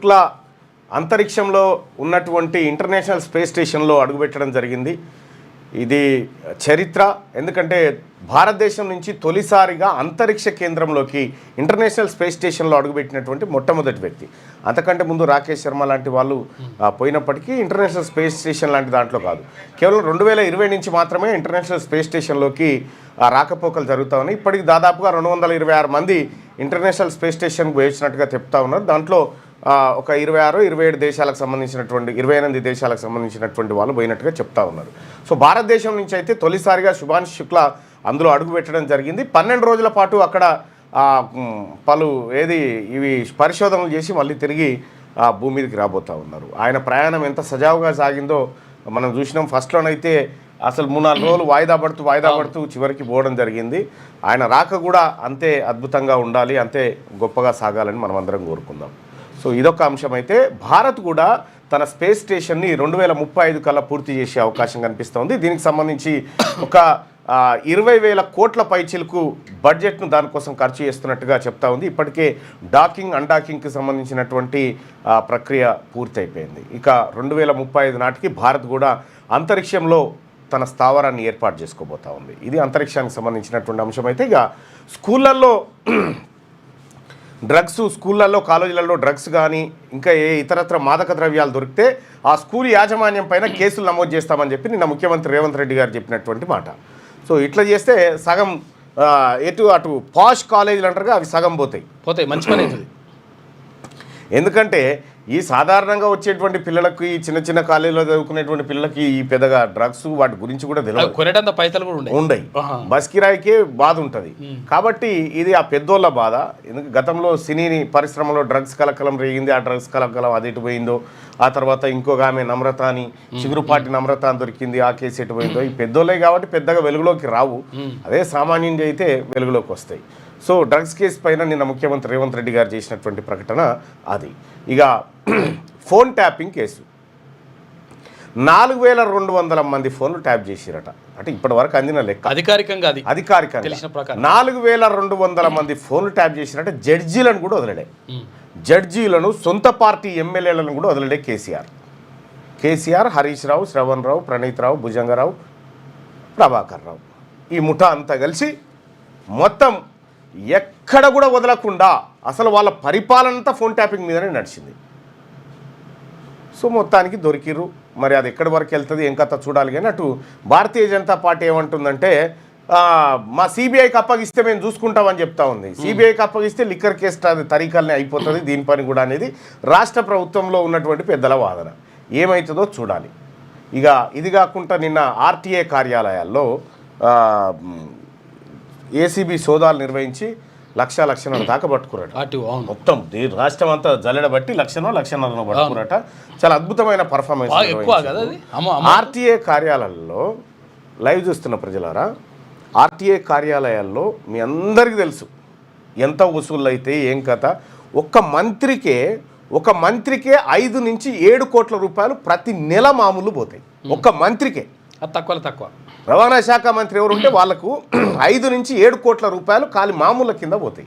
శుక్లా అంతరిక్షంలో ఉన్నటువంటి international space స్టేషన్లో అడుగుపెట్టడం జరిగింది. ఇది చరిత్ర. ఎందుకంటే భారతదేశం నుంచి తొలిసారిగా అంతరిక్ష కేంద్రంలోకి ఇంటర్నేషనల్ స్పేస్ స్టేషన్లో అడుగుపెట్టినటువంటి మొట్టమొదటి వ్యక్తి. అంతకంటే ముందు రాకేష్ శర్మ లాంటి వాళ్ళు పోయినప్పటికీ ఇంటర్నేషనల్ స్పేస్ స్టేషన్ లాంటి దాంట్లో కాదు. కేవలం 2020 నుంచి మాత్రమే ఇంటర్నేషనల్ స్పేస్ స్టేషన్లోకి రాకపోకలు జరుగుతూ ఉన్నాయి. ఇప్పటికి దాదాపుగా 226 మంది ఇంటర్నేషనల్ స్పేస్ స్టేషన్కి వేసినట్టుగా చెప్తా ఉన్నారు. దాంట్లో ఒక 26-27 దేశాలకు సంబంధించినటువంటి 28 దేశాలకు సంబంధించినటువంటి వాళ్ళు పోయినట్టుగా చెప్తా ఉన్నారు. సో భారతదేశం నుంచి అయితే తొలిసారిగా శుభాంశు శుక్లా అందులో అడుగు పెట్టడం జరిగింది. 12 రోజుల పాటు అక్కడ పలు ఇవి పరిశోధనలు చేసి మళ్ళీ తిరిగి భూమి మీదకి రాబోతూ ఉన్నారు. ఆయన ప్రయాణం ఎంత సజావుగా సాగిందో మనం చూసినాం. ఫస్ట్లోనైతే అసలు 3-4 రోజులు వాయిదా పడుతూ చివరికి పోవడం జరిగింది. ఆయన రాక కూడా అంతే అద్భుతంగా ఉండాలి, అంతే గొప్పగా సాగాలని మనం అందరం కోరుకుందాం. సో ఇదొక అంశం. అయితే భారత్ కూడా తన స్పేస్ స్టేషన్ని 2035 కల్లా పూర్తి చేసే అవకాశం కనిపిస్తోంది. దీనికి సంబంధించి ఒక 20,000 కోట్ల పైచిలకు బడ్జెట్ను దానికోసం ఖర్చు చేస్తున్నట్టుగా చెప్తా ఉంది. ఇప్పటికే డాకింగ్ అన్డాకింగ్కి సంబంధించినటువంటి ప్రక్రియ పూర్తయిపోయింది. ఇక 2035 నాటికి భారత్ కూడా అంతరిక్షంలో తన స్థావరాన్ని ఏర్పాటు చేసుకోబోతా ఉంది. ఇది అంతరిక్షానికి సంబంధించినటువంటి అంశం. అయితే ఇక స్కూళ్ళల్లో కాలేజీలలో డ్రగ్స్ కానీ ఇంకా ఇతరత్ర మాదక ద్రవ్యాలు దొరికితే ఆ స్కూల్ యాజమాన్యం పైన కేసులు నమోదు చేస్తామని చెప్పి నిన్న ముఖ్యమంత్రి రేవంత్ రెడ్డి గారు చెప్పినటువంటి మాట. సో ఇట్లా చేస్తే సగం అటు పాష్ కాలేజీలు అంటారుగా అవి సగం పోతాయి. మంచి పని అవుతుంది. ఎందుకంటే ఈ సాధారణంగా వచ్చేటువంటి పిల్లలకి చిన్న చిన్న కాలేజీలో చదువుకునేటువంటి పిల్లలకి ఈ పెద్దగా డ్రగ్స్ వాటి గురించి కూడా తెలియదు, పైసలు కూడా ఉండయి. బస్ కిరాయికే బాధ ఉంటుంది. కాబట్టి ఇది ఆ పెద్దోళ్ళ బాధ. ఎందుకంటే గతంలో సినీ పరిశ్రమలో డ్రగ్స్ కలకలం రేగింది. ఆ డ్రగ్స్ కలకలం అది ఎటు పోయిందో, ఆ తర్వాత ఇంకొక ఆమె నమ్రత అని చిగురుపాటి నమ్రత అని దొరికింది, ఆ కేసు ఎటు పోయిందో. ఈ పెద్దోళ్ళే కాబట్టి పెద్దగా వెలుగులోకి రావు, అదే సామాన్యులు అయితే వెలుగులోకి వస్తాయి. సో డ్రగ్స్ కేసు పైన నిన్న ముఖ్యమంత్రి రేవంత్ రెడ్డి గారు చేసినటువంటి ప్రకటన అది. ఇక ఫోన్ ట్యాపింగ్ కేసు 4,200 మంది ఫోన్లు ట్యాప్ చేసిరట. అంటే ఇప్పటి వరకు అందిన లెక్క, అధికారికంగా 4,200 మంది ఫోన్లు ట్యాప్ చేసిరట. జడ్జీలను కూడా వదిలేడే, జడ్జీలను సొంత పార్టీ ఎమ్మెల్యేలను కూడా వదిలేడే కేసీఆర్, హరీష్ రావు, శ్రవణ్ రావు, ప్రణీత్ రావు, భుజంగరావు, ప్రభాకర్ రావు, ఈ ముఠా అంతా కలిసి మొత్తం ఎక్కడ కూడా వదలకుండా అసలు వాళ్ళ పరిపాలన అంతా ఫోన్ ట్యాపింగ్ మీదనే నడిచింది. సో మొత్తానికి దొరికిర్రు. మరి అది ఎక్కడి వరకు వెళ్తుంది ఏం కథ చూడాలి. కానీ అటు భారతీయ జనతా పార్టీ ఏమంటుందంటే మా సిబిఐకి అప్పగిస్తే మేము చూసుకుంటామని చెప్తా ఉంది. సిబిఐకి అప్పగిస్తే లిక్కర్ కేసు తరీకాలనే అయిపోతుంది దీని పని కూడా అనేది రాష్ట్ర ప్రభుత్వంలో ఉన్నటువంటి పెద్దల వాదన. ఏమవుతుందో చూడాలి. ఇక ఇది కాకుండా నిన్న ఆర్టీఏ కార్యాలయాల్లో ఏసీబీ సోదాలు నిర్వహించి 1,00,000 దాకా పట్టుకురాట. మొత్తం రాష్ట్రం అంతా జల్లెడబట్టి 1,00,000 పట్టుకురాట. చాలా అద్భుతమైన పర్ఫార్మెన్స్. ఆర్టీఏ కార్యాలయాల్లో లైవ్ చూస్తున్న ప్రజలారా, ఆర్టీఏ కార్యాలయాల్లో మీ అందరికీ తెలుసు ఎంత వసూళ్ళు అయితే ఏం కథ. ఒక మంత్రికే 5 నుంచి 7 కోట్ల రూపాయలు ప్రతి నెల మామూలు పోతాయి. ఒక మంత్రికే తక్కువ. రవాణా శాఖ మంత్రి ఎవరు ఉంటే వాళ్లకు 5 నుంచి 7 కోట్ల రూపాయలు ఖాళీ మామూల కింద పోతాయి.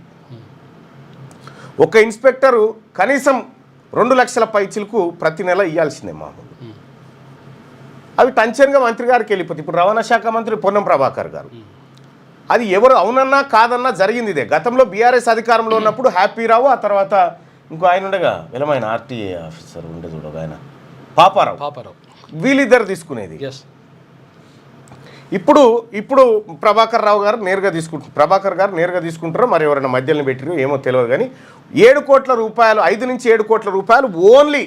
ఒక ఇన్స్పెక్టరు కనీసం 2 లక్షల పైచిలకు ప్రతి నెల ఇవ్వాల్సిందే మామూలు. అవి టెన్షన్గా మంత్రి గారికి వెళ్ళిపోతాయి. ఇప్పుడు రవాణా శాఖ మంత్రి పొన్నం ప్రభాకర్ గారు, అది ఎవరు అవునన్నా కాదన్నా జరిగింది ఇదే. గతంలో బీఆర్ఎస్ అధికారంలో ఉన్నప్పుడు హ్యాపీరావు, ఆ తర్వాత ఇంకో ఆయన ఉండగా విలమైన ఆర్టీఏ ఆఫీసర్ ఉండే చూడ ఆయన పాపారావు, వీళ్ళిద్దరు తీసుకునేది. ఇప్పుడు ప్రభాకర్ గారు నేరుగా తీసుకుంటారో మరి ఎవరైనా మధ్యలో పెట్టిరో ఏమో తెలియదు. కానీ 7 కోట్ల రూపాయలు, 5 నుంచి 7 కోట్ల రూపాయలు ఓన్లీ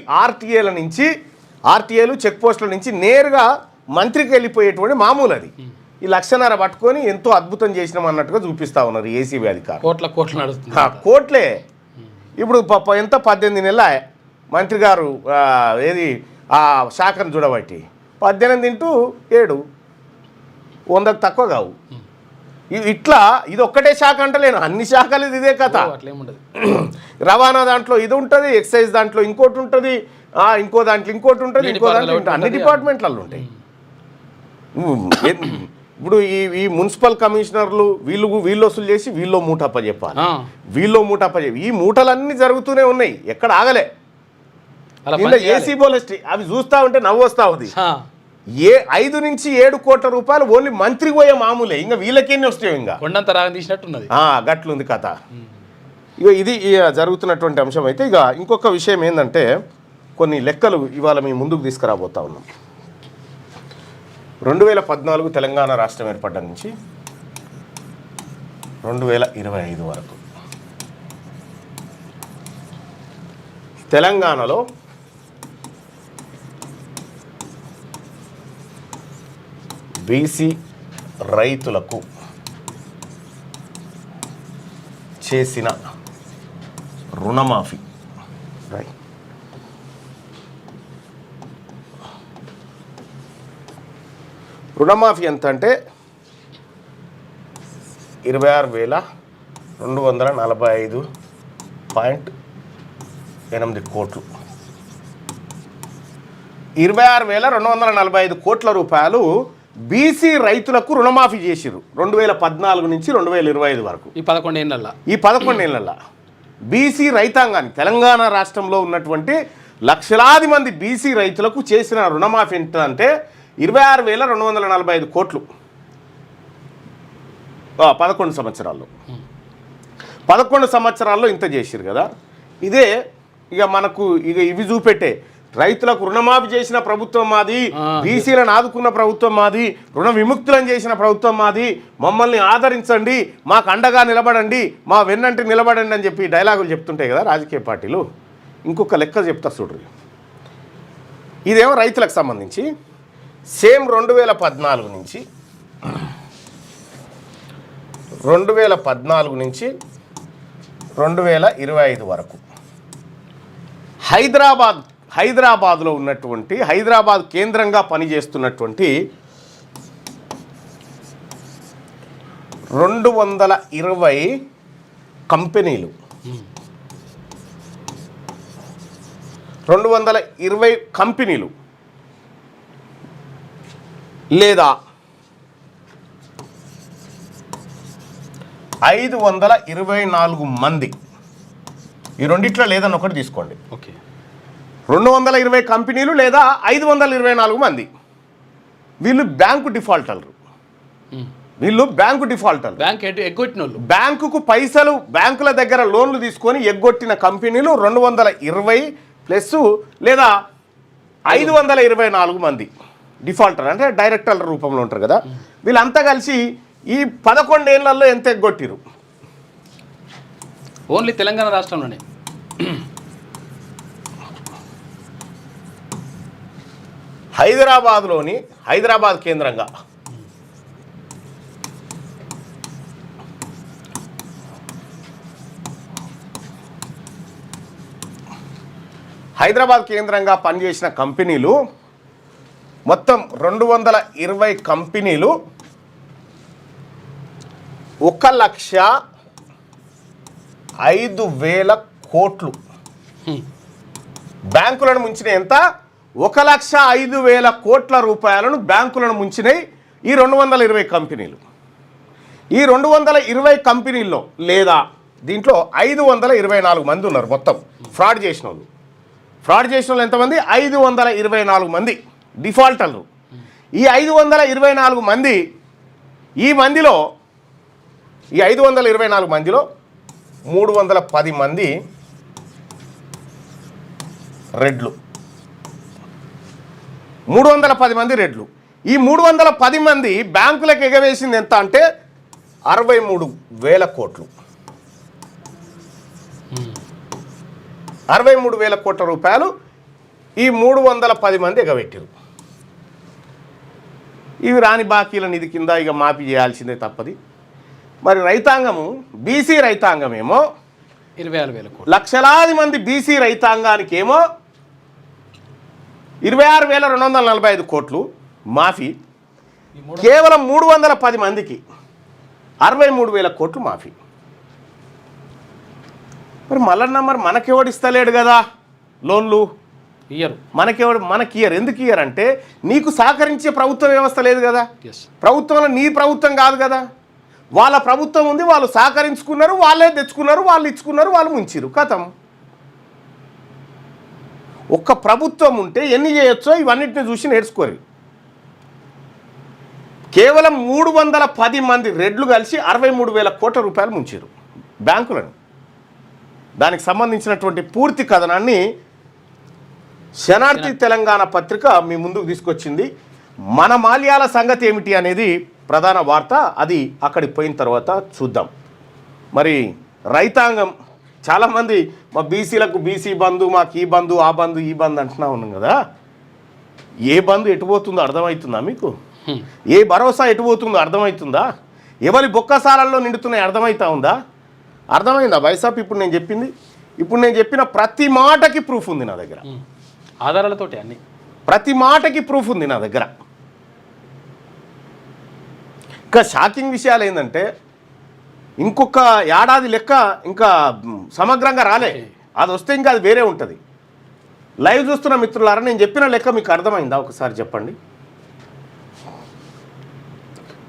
ఆర్టీఏలు చెక్ పోస్టుల నుంచి నేరుగా మంత్రికి వెళ్ళిపోయేటువంటి మామూలు. అది ఈ 1,00,000 పట్టుకొని ఎంతో అద్భుతం చేసినాం అన్నట్టుగా చూపిస్తా ఉన్నారు ఏసీబీ అధికారులు. కోట్లే. ఇప్పుడు ఎంత 18 నెలల మంత్రి గారు ఆ శాఖను చూడబట్టి 18 ఇంటూ 7 100కు తక్కువ కావు. ఇట్లా ఇది ఒక్కటే శాఖ అంటలేను, అన్ని శాఖలు ఇదే కథ. రవాణా దాంట్లో ఇది ఉంటుంది, ఎక్సైజ్ దాంట్లో ఇంకోటి ఉంటుంది, ఇంకో దాంట్లో ఇంకోటి ఉంటుంది, అన్ని డిపార్ట్మెంట్లలో ఉంటాయి. ఇప్పుడు ఈ మున్సిపల్ కమిషనర్లు వీళ్ళు వసూలు చేసి వీళ్ళు మూటప్ప చెప్పాలి. ఈ మూటలన్నీ జరుగుతూనే ఉన్నాయి, ఎక్కడ ఆగలే. నిన్న ఏసీ బోలెస్టీ అవి చూస్తా ఉంటే నవ్వు వస్తా ఉంది. 5 నుంచి 7 కోట్ల రూపాయలు ఓన్లీ మంత్రికి పోయే మామూలే, ఇంకా వీళ్ళకేనే వస్తాయి, ఇంకా కొండంత రాగం తీసినట్టున్నది. గట్లుంది కథ. ఇక ఇది జరుగుతున్నటువంటి అంశం. అయితే ఇక ఇంకొక విషయం ఏంటంటే కొన్ని లెక్కలు ఇవాళ మీ ముందుకు తీసుకురాబోతా ఉన్నాం. 2014 తెలంగాణ రాష్ట్రం ఏర్పడ్డ నుంచి 2025 వరకు తెలంగాణలో బీసీ రైతులకు చేసిన రుణమాఫీ రుణమాఫీ ఎంత అంటే 26,245.8 కోట్లు. 26,245 కోట్ల రూపాయలు బీసీ రైతులకు రుణమాఫీ చేసిర్రు 2014 నుంచి 2025 వరకు. ఈ 11 ఏళ్ళ బీసీ రైతాంగాన్ని, తెలంగాణ రాష్ట్రంలో ఉన్నటువంటి లక్షలాది మంది బీసీ రైతులకు చేసిన రుణమాఫీ ఎంత అంటే 26,245 కోట్లు 11 సంవత్సరాల్లో. 11 సంవత్సరాల్లో ఇంత చేసిరు కదా. ఇదే ఇక మనకు ఇవి చూపెట్టే రైతులకు రుణమాఫీ చేసిన ప్రభుత్వం మాది, బీసీలను ఆదుకున్న ప్రభుత్వం మాది, రుణ విముక్తులను చేసిన ప్రభుత్వం మాది, మమ్మల్ని ఆదరించండి, మాకు అండగా నిలబడండి, మా వెన్నంటి నిలబడండి అని చెప్పి డైలాగులు చెప్తుంటాయి కదా రాజకీయ పార్టీలు. ఇంకొక లెక్క చెప్తా చూడ్రి. ఇదేమో రైతులకు సంబంధించి సేమ్ 2014 నుంచి 2025 వరకు హైదరాబాద్లో ఉన్నటువంటి, హైదరాబాద్ కేంద్రంగా పనిచేస్తున్నటువంటి 220 కంపెనీలు, 220 కంపెనీలు లేదా 524 మంది, ఈ రెండిట్లో లేదని ఒకటి తీసుకోండి. ఓకే, 220 కంపెనీలు లేదా 524 మంది వీళ్ళు బ్యాంకు డిఫాల్టర్లు. బ్యాంకుకు పైసలు, బ్యాంకుల దగ్గర లోన్లు తీసుకొని ఎగ్గొట్టిన కంపెనీలు 220 ప్లస్ లేదా 524 మంది డిఫాల్టర్, అంటే డైరెక్టర్ల రూపంలో ఉంటారు కదా. వీళ్ళంతా కలిసి ఈ 11 ఏళ్లలో ఎంత ఎగ్గొట్టిరు? ఓన్లీ తెలంగాణ రాష్ట్రంలోనే హైదరాబాద్ కేంద్రంగా పనిచేసిన కంపెనీలు మొత్తం 220 కంపెనీలు 1,05,000 కోట్లు బ్యాంకులను ముంచిన. ఎంత? 1,05,000 కోట్ల రూపాయలను బ్యాంకులను ముంచినాయి ఈ 220 కంపెనీలు. ఈ 220 కంపెనీల్లో లేదా దీంట్లో 524 మంది ఉన్నారు మొత్తం ఫ్రాడ్ చేసిన వాళ్ళు. ఎంతమంది? 524 మంది డిఫాల్టర్లు. ఈ 524 మంది, ఈ 524 మందిలో 310 మంది రెడ్లు. 310 మంది రెడ్లు. ఈ 310 మంది బ్యాంకులకు ఎగవేసింది ఎంత అంటే 63,000 కోట్లు. 63,000 కోట్ల రూపాయలు ఈ 310 మంది ఎగబెట్టారు. ఇవి రాని బాకీల నిధి కింద ఇక మాఫీ చేయాల్సిందే తప్పది. మరి రైతాంగము, బీసీ రైతాంగమేమో 26,000 కోట్లు, లక్షలాది మంది బీసీ రైతాంగానికేమో 26,245 కోట్లు మాఫీ. కేవలం 310 మందికి 63,000 కోట్లు మాఫీ. మరి మనకెవడు ఇస్తలేడు కదా లోన్లు, ఇయ్యరు. మనకి ఇయ్యరు. ఎందుకు ఇయ్యరు అంటే నీకు సహకరించే ప్రభుత్వ వ్యవస్థ లేదు కదా. ప్రభుత్వంలో నీ ప్రభుత్వం కాదు కదా, వాళ్ళ ప్రభుత్వం ఉంది. వాళ్ళు సహకరించుకున్నారు, వాళ్ళే తెచ్చుకున్నారు, వాళ్ళు ఇచ్చుకున్నారు, వాళ్ళు ముంచిరు, కథం. ఒక్క ప్రభుత్వం ఉంటే ఎన్ని చేయొచ్చో ఇవన్నిటిని చూసి నేర్చుకోరు. కేవలం 310 మంది రెడ్లు కలిసి 63,000 కోట్ల రూపాయలు ముంచారు బ్యాంకులను. దానికి సంబంధించినటువంటి పూర్తి కథనాన్ని శనార్థి తెలంగాణ పత్రిక మీ ముందుకు తీసుకొచ్చింది. మన మాల్యాల సంగతి ఏమిటి అనేది ప్రధాన వార్త. అది అక్కడికి పోయిన తర్వాత చూద్దాం. మరి రైతాంగం చాలామంది మా బీసీలకు బీసీ బంధు, మాకు ఈ బంధు, ఆ బంధు, ఈ బంధు అంటున్నా ఉన్నాం కదా. ఏ బంధు ఎటుపోతుందో అర్థమవుతుందా మీకు? ఏ భరోసా ఎటుపోతుందో అర్థమవుతుందా? ఎవరి బొక్కసాలల్లో నిండుతున్నాయి అర్థమవుతా ఉందా? అర్థమైందా బైసాప్? ఇప్పుడు నేను చెప్పిన ప్రతి మాటకి ప్రూఫ్ ఉంది నా దగ్గర, ఆధారాలతోటి అన్ని, ప్రతి మాటకి ప్రూఫ్ ఉంది నా దగ్గర. ఇంకా షాకింగ్ విషయాలు ఏంటంటే ఇంకొక ఏడాది లెక్క ఇంకా సమగ్రంగా రాలే. అది వస్తే ఇంకా అది వేరే ఉంటుంది. లైవ్ చూస్తున్న మిత్రులారా, నేను చెప్పిన లెక్క మీకు అర్థమైందా? ఒకసారి చెప్పండి.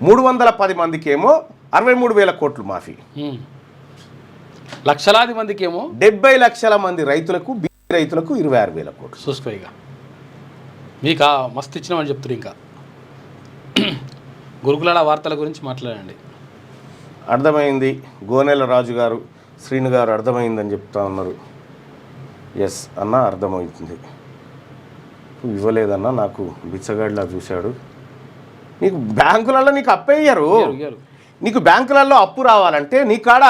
310 మందికి ఏమో 63,000 కోట్లు మాఫీ, లక్షలాది మందికి ఏమో 70 లక్షల మంది రైతులకు, బీసీ రైతులకు 26,000 కోట్లు. చూసుకోయిగా మీకు మస్తు ఇచ్చినామని చెప్తున్నారు. ఇంకా గురుకులాల వార్తల గురించి మాట్లాడండి. అర్థమైంది. గోనెల రాజు గారు, శ్రీను గారు అర్థమైందని చెప్తా ఉన్నారు. ఎస్ అన్న అర్థమవుతుంది. ఇవ్వలేదన్నా, నాకు బిచ్చగాడిలా చూశాడు. నీకు బ్యాంకులలో నీకు అప్పయ్యారు. నీకు బ్యాంకులలో అప్పు రావాలంటే నీ కాడ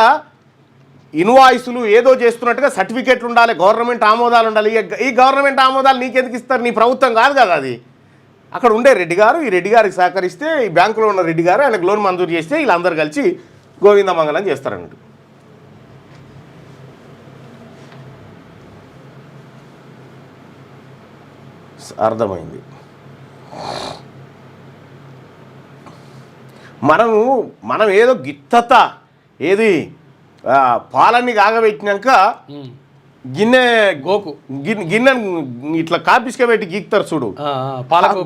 ఇన్వాయిస్లు ఏదో చేస్తున్నట్టుగా సర్టిఫికేట్లు ఉండాలి, గవర్నమెంట్ ఆమోదాలు ఉండాలి. ఈ గవర్నమెంట్ ఆమోదాలు నీకెందుకు ఇస్తారు? నీ ప్రభుత్వం కాదు కదా అది. అక్కడ ఉండే రెడ్డి గారు, ఈ రెడ్డి గారికి సహకరిస్తే, ఈ బ్యాంకులో ఉన్న రెడ్డి గారు ఆయనకు లోన్ మంజూరు చేస్తే వీళ్ళందరూ కలిసి గోవిందమంగళం చేస్తారన్నట్టు. అర్థమైంది. మనం ఏదో గిత్తత ఏది పాలన్నీ కాగబెట్టినాక గిన్నె గిన్నె ఇట్లా కాపిసుక పెట్టి గీక్తారు చూడు,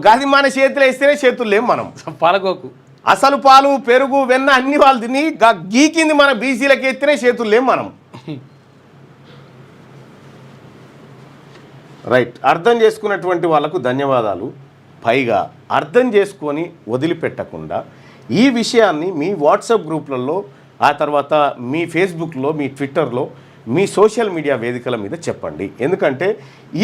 గది మన చేతిలో వేస్తేనే చేతులు లేము మనం. పాలగోకు అసలు పాలు, పెరుగు, వెన్న అన్ని వాళ్ళు తిని గీకింది మన బీసీలకి ఎత్తేనే చేతులు లేము మనం. రైట్. అర్థం చేసుకున్నటువంటి వాళ్ళకు ధన్యవాదాలు. పైగా అర్థం చేసుకొని వదిలిపెట్టకుండా ఈ విషయాన్ని మీ వాట్సాప్ గ్రూప్లలో, ఆ తర్వాత మీ ఫేస్బుక్లో, మీ ట్విట్టర్లో, మీ సోషల్ మీడియా వేదికల మీద చెప్పండి. ఎందుకంటే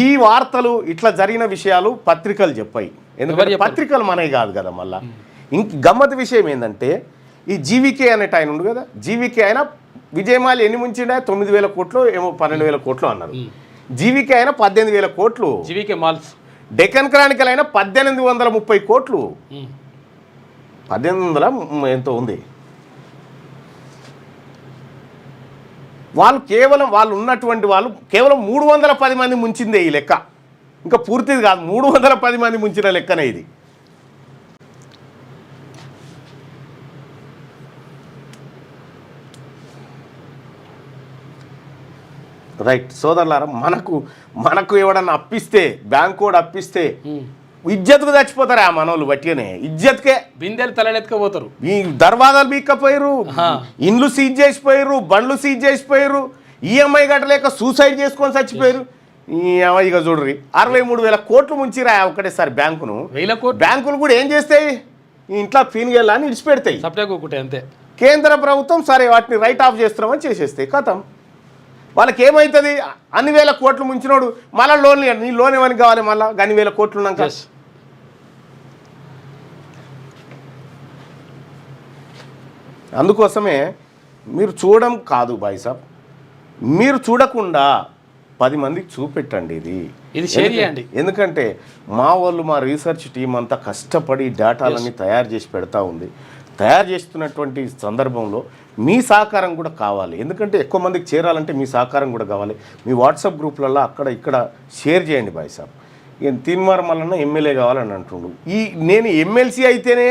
ఈ వార్తలు ఇట్లా జరిగిన విషయాలు పత్రికలు చెప్పాయి. ఎందుకంటే పత్రికలు మనవి కాదు కదా. మళ్ళీ గమ్మత్ విషయం ఏంటంటే ఈ జీవీకే అనేట ఆయన ఉండు కదా, జీవీకే ఆయన విజయమాలి ఎన్ని ముంచిండే 9,000 కోట్లు ఏమో 12,000 కోట్లు అన్నారు. జీవీకే అయినా 18,000 కోట్లు. GVK malls. డెక్కన్ క్రానికల్ అయినా 1830 కోట్లు. 1800 ఎంతో ఉంది. వాళ్ళు ఉన్నటువంటి వాళ్ళు కేవలం 310 మంది ముంచిందే ఈ లెక్క. ఇంకా పూర్తిది కాదు, 310 మంది ముంచిన లెక్కనే ఇది. రైట్ సోదరులారా, మనకు ఎవడన్నా అప్పిస్తే, బ్యాంకు కూడా అప్పిస్తే ఇజ్జత్కు చచ్చిపోతారు ఆ మనోళ్ళు. బట్టిగానే ఇజ్జత్కే బిందెలు తలెత్తుకపోతారు. ఈ దర్వాజాలు బీక్కపోయారు, ఇండ్లు సీజ్ చేసిపోయారు, బండ్లు సీజ్ చేసిపోయారు, ఈఎంఐ కట్టలేక సూసైడ్ చేసుకొని చచ్చిపోయారు. ఇక చూడ్రి 63,000 కోట్లు ముంచిరా ఒకటేసారి బ్యాంకును. 1,000 కోట్లు. బ్యాంకులు కూడా ఏం చేస్తాయి? ఇంట్లో ఫీన్గెళ్ళని ఇడిచిపెడతాయి. అంతే. కేంద్ర ప్రభుత్వం సరే వాటిని రైట్ ఆఫ్ చేస్తున్నామని చేసేస్తాయి. కథం. వాళ్ళకి ఏమవుతుంది? అన్ని వేల కోట్లు ముంచినోడు మళ్ళీ నీ లోన్ ఏమని కావాలి? మళ్ళీ అన్ని వేల కోట్లు ఉన్నాక అందుకోసమే మీరు చూడడం కాదు బాయ్సాబ్, మీరు చూడకుండా 10 మందికి చూపెట్టండి. ఇది షేర్ చేయండి. ఎందుకంటే మా వాళ్ళు, మా రీసెర్చ్ టీం అంతా కష్టపడి డేటాలన్నీ తయారు చేసి పెడతా ఉంది. తయారు చేస్తున్నటువంటి సందర్భంలో మీ సహకారం కూడా కావాలి. ఎందుకంటే ఎక్కువ మందికి చేరాలంటే మీ సహకారం కూడా కావాలి. మీ వాట్సాప్ గ్రూప్లలో అక్కడ ఇక్కడ షేర్ చేయండి బాయ్సాబ్. తీన్మార్ మల్లన్న ఎమ్మెల్యే కావాలని అంటుండు. నేను ఎమ్మెల్సీ అయితేనే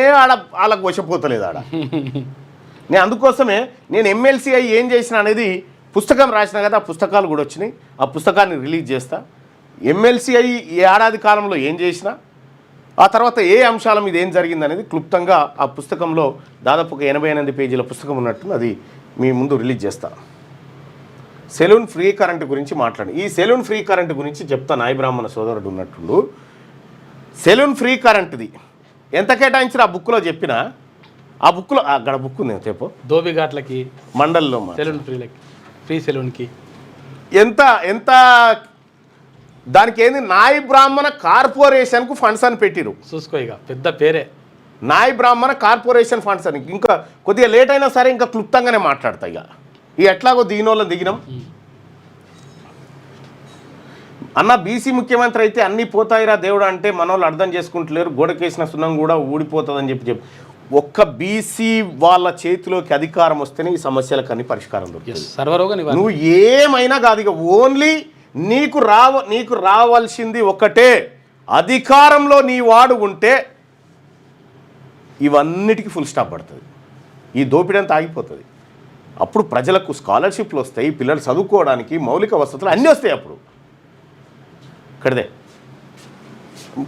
వాళ్ళకు వశపోతలేదు ఆడ. నేను అందుకోసమే నేను ఎమ్మెల్సీ అయ్యి ఏం చేసిన అనేది పుస్తకం రాసిన కదా, ఆ పుస్తకాలు కూడా వచ్చినాయి. ఆ పుస్తకాన్ని రిలీజ్ చేస్తా. ఎమ్మెల్సీ అయ్యి ఈ ఏడాది కాలంలో ఏం చేసినా, ఆ తర్వాత ఏ అంశాల మీద ఏం జరిగిందనేది క్లుప్తంగా ఆ పుస్తకంలో దాదాపు 88 పేజీల పుస్తకం ఉన్నట్టు అది మీ ముందు రిలీజ్ చేస్తా. సెలూన్ ఫ్రీ కరెంట్ గురించి మాట్లాడి ఈ సెలూన్ ఫ్రీ కరెంట్ గురించి చెప్తా నాయ బ్రాహ్మణ సోదరుడు ఉన్నట్టుండు. సెలూన్ ఫ్రీ కరెంట్ది ఎంత కేటాయించారు ఆ బుక్లో చెప్పిన ఆ బుక్లో అక్కడ బుక్ ఉంది చెప్పు. ధోబిఘాట్లకి మండల్లో సెలూన్ ఫ్రీలకి ఫ్రీ సెలూన్కి ఎంత ఎంత దానికి ఏంది నాయ బ్రాహ్మణ కార్పొరేషన్కు ఫండ్స్ అని పెట్టిరు. చూసుకో ఇక పెద్ద పేరే నాయ బ్రాహ్మణ కార్పొరేషన్ ఫండ్స్ అని. ఇంకా కొద్దిగా లేట్ అయినా సరే ఇంకా క్లుప్తంగానే మాట్లాడతా. ఇక ఎట్లాగో దిగినోళ్ళని దిగినాం అన్న. బీసీ ముఖ్యమంత్రి అయితే అన్నీ పోతాయిరా దేవుడు అంటే మనోళ్ళు అర్థం చేసుకుంటలేరు. గోడకేసిన సున్నం కూడా ఊడిపోతుందని చెప్పి ఒక్క బీసీ వాళ్ళ చేతిలోకి అధికారం వస్తేనే ఈ సమస్యలకు అన్ని పరిష్కారం దొరుకుతుంది. సర్వరోగ నువ్వు ఏమైనా కాదు, ఇక ఓన్లీ నీకు రావాల్సింది ఒకటే, అధికారంలో నీ వాడు ఉంటే ఇవన్నిటికీ ఫుల్ స్టాప్ పడుతుంది. ఈ దోపిడంతా ఆగిపోతుంది. అప్పుడు ప్రజలకు స్కాలర్షిప్లు వస్తాయి, పిల్లలు చదువుకోవడానికి మౌలిక వసతులు అన్నీ వస్తాయి. అప్పుడు ఇక్కడదే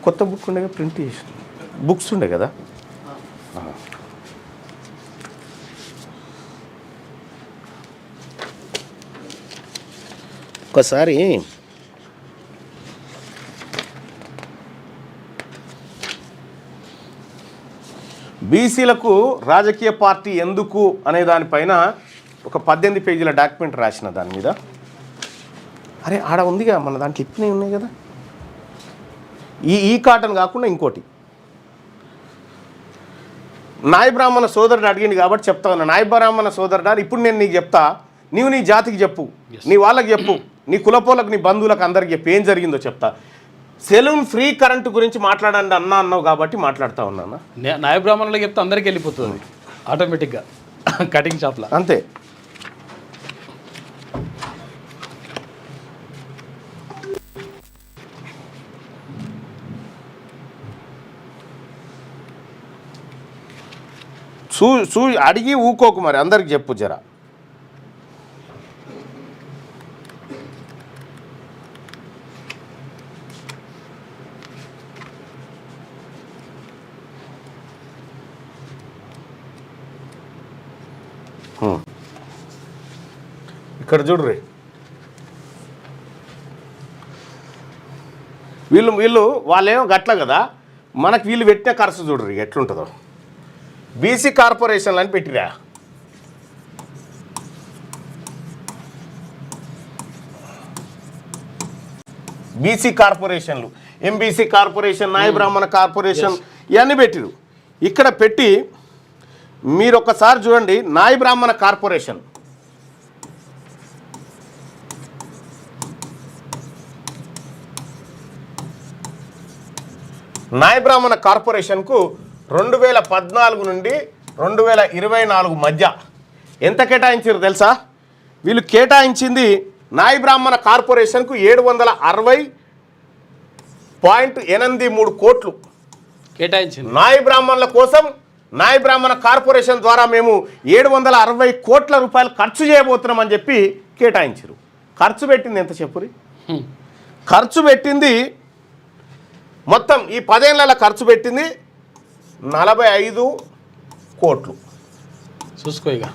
కొత్త బుక్ ఉండే ప్రింట్ చేసి బుక్స్ ఉండే కదా. ఒకసారి బీసీలకు రాజకీయ పార్టీ ఎందుకు అనే దానిపైన ఒక 18 పేజీల డాక్యుమెంట్ రాసిన దాని మీద. అరే ఆడ ఉందిగా మన దాంట్లో ఇప్పినవి ఉన్నాయి కదా. ఈ కాటన్ కాకుండా ఇంకోటి నాయ బ్రాహ్మణ సోదరుడు అడిగింది కాబట్టి చెప్తా ఉన్నా. నాయ బ్రాహ్మణ సోదరుడు ఇప్పుడు నేను నీకు చెప్తా, నీవు నీ జాతికి చెప్పు, నీ వాళ్ళకి చెప్పు, నీ కులపోలకు నీ బంధువులకు అందరికి చెప్పు ఏం జరిగిందో చెప్తా. సెలూన్ ఫ్రీ కరెంటు గురించి మాట్లాడండి అన్నావు కాబట్టి మాట్లాడుతూ ఉన్నాను. నాయ బ్రాహ్మణులకు చెప్తే అందరికీ వెళ్ళిపోతుంది ఆటోమేటిక్గా కటింగ్ షాప్లో అంతే. అడిగి ఊకోకు మరి, అందరికి చెప్పు జరా. ఇక్కడ చూడ్రి, వాళ్ళేమో గట్ల కదా, మనకు వీళ్ళు పెట్టిన ఖర్చు చూడ్రి ఎట్లుంటుందో. బీసీ కార్పొరేషన్లు అని పెట్టిరా. బీసీ కార్పొరేషన్లు, ఎంబీసీ కార్పొరేషన్, నాయ బ్రాహ్మణ కార్పొరేషన్ ఇవన్నీ పెట్టిరు. ఇక్కడ పెట్టి మీరు ఒకసారి చూడండి. నాయ బ్రాహ్మణ కార్పొరేషన్ నాయ బ్రాహ్మణ కార్పొరేషన్కు 2014 నుండి 2024 మధ్య ఎంత కేటాయించారు తెలుసా? వీళ్ళు కేటాయించింది నాయ బ్రాహ్మణ కార్పొరేషన్కు 760.83 కోట్లు కేటాయించింది. నాయ బ్రాహ్మణుల కోసం నాయ బ్రాహ్మణ కార్పొరేషన్ ద్వారా మేము 760 కోట్ల రూపాయలు ఖర్చు చేయబోతున్నామని చెప్పి కేటాయించారు. ఖర్చు పెట్టింది ఎంత చెప్పురి? ఖర్చు పెట్టింది మొత్తం ఈ 10 ఏళ్ళ ఖర్చు పెట్టింది 45 కోట్లు. చూసుకో ఇక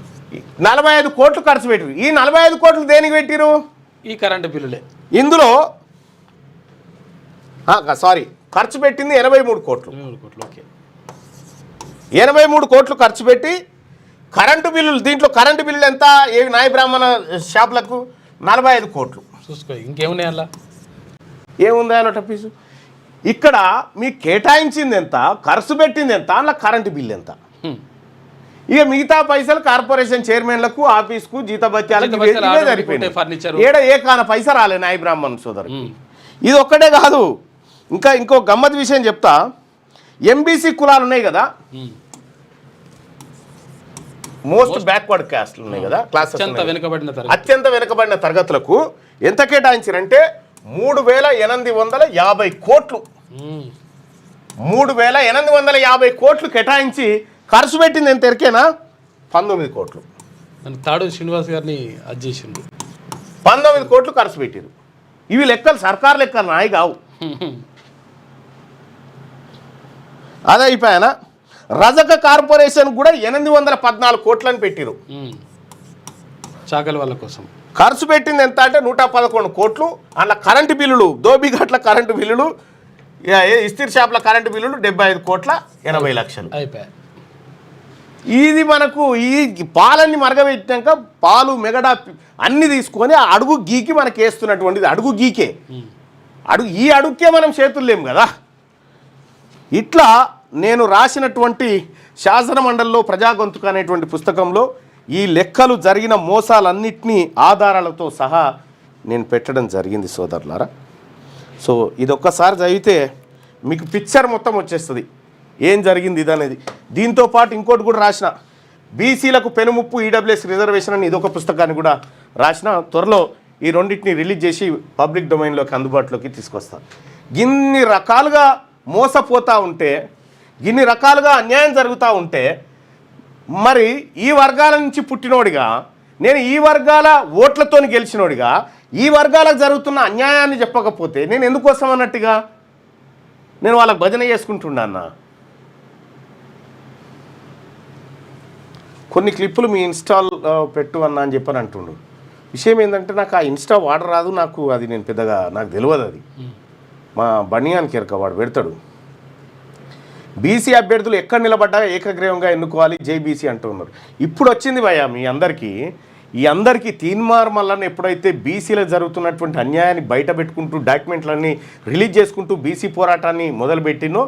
45 కోట్లు ఖర్చు పెట్టిరు. ఈ 45 కోట్లు దేనికి పెట్టిరు? ఈ కరెంటు బిల్లులే. ఇందులో సారీ ఖర్చు పెట్టింది 83 కోట్లు. 83 కోట్లు ఖర్చు పెట్టి కరెంటు బిల్లులు, దీంట్లో కరెంటు బిల్లులు ఎంత? ఏవి నాయ బ్రాహ్మణ షాపులకు 45 కోట్లు. చూసుకో ఇంకేమున్నాయి అలా, ఏముంది అన్న టపీసు. ఇక్కడ మీకు కేటాయించింది ఎంత, ఖర్చు పెట్టింది ఎంత, అలా కరెంటు బిల్లు ఎంత. ఇక మిగతా పైసలు కార్పొరేషన్ చైర్మన్లకు, ఆఫీస్కు, జీతభత్యాలకు సరిపోయింది. ఏడ ఏ కాన పైసా రాలే నాయ బ్రాహ్మణ సోదరు. ఇది ఒక్కటే కాదు, ఇంకో గమ్మత్ విషయం చెప్తా. ఎంబీసీ కులాలు ఉన్నాయి కదా, మోస్ట్ బ్యాక్వర్డ్ క్యాస్ట్లు ఉన్నాయి కదా, క్లాసెస్ అత్యంత వెనుకబడిన తరగతులకు ఎంత కేటాయించారంటే 3,850 కోట్లు. 3,850 కోట్లు కేటాయించి ఖర్చు పెట్టింది ఎంత ఎరికేనా? 19 కోట్లు. తాడు శ్రీనివాస్ గారిని అది చేసిండు. 19 కోట్లు ఖర్చు పెట్టారు. ఇవి లెక్కలు సర్కారు లెక్కలు నాయి కావు. అదే అయిపోయానా? రజక కార్పొరేషన్ కూడా 814 కోట్లని పెట్టిరు చాకలి వాళ్ళ కోసం. ఖర్చు పెట్టింది ఎంత అంటే 111 కోట్లు. అలా కరెంటు బిల్లులు, దోబిఘాట్ల కరెంటు బిల్లులు, ఇస్తిర్ షాప్ల కరెంటు బిల్లులు 75,80,00,000 అయిపోయాయి. ఇది మనకు ఈ పాలన్నీ మరగబెట్టాక పాలు మెగడా అన్ని తీసుకొని ఆ అడుగు గీకి మనకి వేస్తున్నటువంటిది. అడుగు గీకే ఈ అడుగుకే మనం చేతులు లేము కదా. ఇట్లా నేను రాసినటువంటి శాసన మండలిలో ప్రజాగొంతుక అనేటువంటి పుస్తకంలో ఈ లెక్కలు జరిగిన మోసాలన్నింటినీ ఆధారాలతో సహా నేను పెట్టడం జరిగింది సోదరులారా. సో ఇది ఒక్కసారి చదివితే మీకు పిక్చర్ మొత్తం వచ్చేస్తుంది ఏం జరిగింది ఇదనేది. దీంతో పాటు ఇంకోటి కూడా రాసిన, బీసీలకు పెనుముప్పు ఈడబ్ల్యూఎస్ రిజర్వేషన్ అని ఇదొక పుస్తకాన్ని కూడా రాసిన. త్వరలో ఈ రెండింటిని రిలీజ్ చేసి పబ్లిక్ డొమైన్లోకి అందుబాటులోకి తీసుకొస్తాను. ఇన్ని రకాలుగా మోసపోతూ ఉంటే, ఇన్ని రకాలుగా అన్యాయం జరుగుతూ ఉంటే, మరి ఈ వర్గాల నుంచి పుట్టినోడిగా, నేను ఈ వర్గాల ఓట్లతో గెలిచినోడిగా ఈ వర్గాలకు జరుగుతున్న అన్యాయాన్ని చెప్పకపోతే నేను ఎందుకోసం అన్నట్టుగా నేను వాళ్ళకి భజన చేసుకుంటున్నా అన్న. కొన్ని క్లిప్పులు మీ ఇన్స్టాల్ పెట్టు అన్న అని చెప్పని అంటుండు. విషయం ఏంటంటే నాకు ఆ ఇన్స్టా వాడరాదు, నాకు అది నేను పెద్దగా నాకు తెలియదు. అది మా బనియాన్ కెరక వాడు పెడతాడు. బీసీ అభ్యర్థులు ఎక్కడ నిలబడ్డా ఏకగ్రీవంగా ఎన్నుకోవాలి, జై బీసీ అంటూ ఉన్నారు. ఇప్పుడు వచ్చింది భయ్యా మీ అందరికీ, ఈ అందరికీ తీన్మార్ మల్లన్న ఎప్పుడైతే బీసీలో జరుగుతున్నటువంటి అన్యాయాన్ని బయట పెట్టుకుంటూ డాక్యుమెంట్లన్నీ రిలీజ్ చేసుకుంటూ బీసీ పోరాటాన్ని మొదలుపెట్టినో,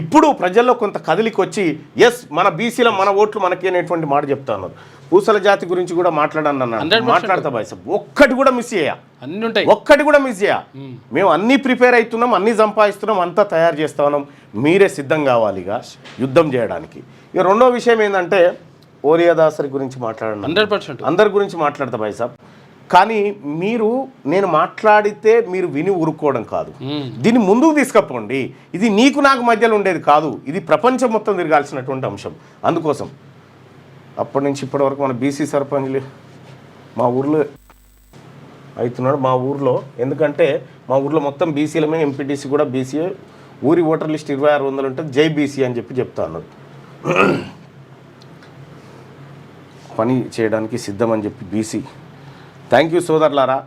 ఇప్పుడు ప్రజల్లో కొంత కదిలికి వచ్చి ఎస్ మన బీసీలో మన ఓట్లు మనకి అనేటువంటి మాట చెప్తా ఉన్నారు. పూసల జాతి గురించి కూడా మాట్లాడతా బాయ్ సార్. ఒక్కటి కూడా మిస్ అయ్యా, అన్ని ఉంటాయి, ఒక్కటి కూడా మిస్ అయ్యా. మేము అన్నీ ప్రిపేర్ అవుతున్నాం, అన్నీ సంపాదిస్తున్నాం, అంతా తయారు చేస్తా ఉన్నాం. మీరే సిద్ధం కావాలిగా యుద్ధం చేయడానికి. ఇక రెండో విషయం ఏంటంటే ఓలియాదాసరి గురించి మాట్లాడండి. 100% అందరి గురించి మాట్లాడతా బాయ్ సాబ్. కానీ నేను మాట్లాడితే మీరు విని ఊరుకోవడం కాదు, దీన్ని ముందుకు తీసుకపోండి. ఇది నీకు నాకు మధ్యలో ఉండేది కాదు, ఇది ప్రపంచం మొత్తం తిరగాల్సినటువంటి అంశం. అందుకోసం అప్పటి నుంచి ఇప్పటి వరకు మన బీసీ సర్పంచ్లు మా ఊర్లో అవుతున్నాడు. మా ఊర్లో ఎందుకంటే మా ఊర్లో మొత్తం బీసీలమే, ఎంపీటీసీ కూడా బీసీఏ. ఊరి ఓటర్ లిస్ట్ 2600 ఉంటుంది, జై బీసీ అని చెప్తా అన్నారు. పని చేయడానికి సిద్ధం అని చెప్పి బీసీ. థ్యాంక్ యూ సోదరులారా.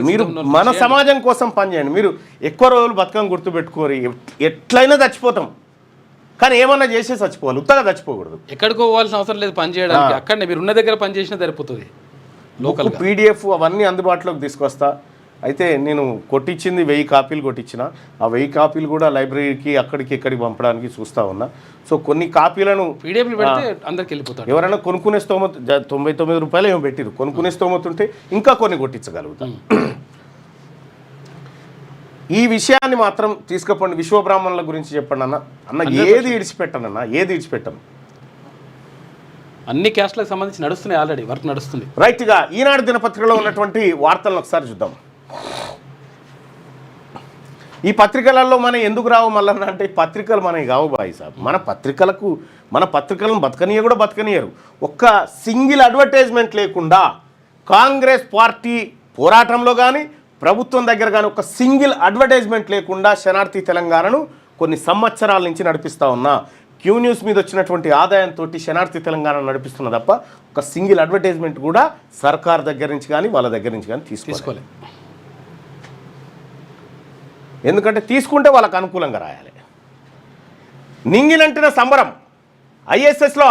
మీరు మన సమాజం కోసం పనిచేయండి. మీరు ఎక్కువ రోజులు బతుకం గుర్తుపెట్టుకోరు, ఎట్లయినా చచ్చిపోతాం, కానీ ఏమన్నా చేసే చచ్చిపోవాలి, ఉత్తగా చచ్చిపోకూడదు. ఎక్కడికో పోవాల్సిన అవసరం లేదు పని చేయడానికి, అక్కడనే మీరు ఉన్న దగ్గర పని చేసినా సరిపోతుంది. లోకల్ పీడిఎఫ్ అవన్నీ అందుబాటులోకి తీసుకొస్తా. అయితే నేను కొట్టించింది 1000 కాపీలు కొట్టించిన. ఆ 1000 కాపీలు కూడా లైబ్రరీకి అక్కడికి ఇక్కడికి పంపడానికి చూస్తూ ఉన్నా. సో కొన్ని కాపీలను పీడిఎఫ్ పెడితే అందరికి వెళ్ళిపోతారు. ఎవరైనా కొనుక్కునే స్తోమత 99 రూపాయలు ఏమో పెట్టిరు, కొనుక్కునే స్తోమత ఉంటే ఇంకా కొన్ని కొట్టించగలుగుతాం. ఈ విషయాన్ని మాత్రం తీసుకుపోండి. విశ్వబ్రాహ్మణుల గురించి చెప్పండి అన్న. ఏది ఇడిచిపెట్టానన్నా, ఏది ఇడిచిపెట్టాను. అన్ని క్యాస్ట్లకు సంబంధించి నడుస్తున్నాయి, ఆల్రెడీ వర్క్ నడుస్తుంది. రైట్గా ఈనాడు దినపత్రికలో ఉన్నటువంటి వార్తలను ఒకసారి చూద్దాం. ఈ పత్రికలలో మనం ఎందుకు రావు మళ్ళీ అంటే, పత్రికలు మనకి కావు బాయ్ సాబ్. మన పత్రికలను బతకనియరు. ఒక్క సింగిల్ అడ్వర్టైజ్మెంట్ లేకుండా కాంగ్రెస్ పార్టీ పోరాటంలో కానీ ప్రభుత్వం దగ్గర కానీ ఒక సింగిల్ అడ్వర్టైజ్మెంట్ లేకుండా శనార్థి తెలంగాణను కొన్ని సంవత్సరాల నుంచి నడిపిస్తూ ఉన్నా. క్యూ న్యూస్ మీద వచ్చినటువంటి ఆదాయంతో శనార్థి తెలంగాణ నడిపిస్తున్న తప్ప ఒక సింగిల్ అడ్వర్టైజ్మెంట్ కూడా సర్కార్ దగ్గర నుంచి కానీ వాళ్ళ దగ్గర నుంచి కానీ తీసుకోలేదు. ఎందుకంటే తీసుకుంటే వాళ్ళకు అనుకూలంగా రాయాలి. నింగినంటిన సంబరం, ఐఎస్ఎస్లో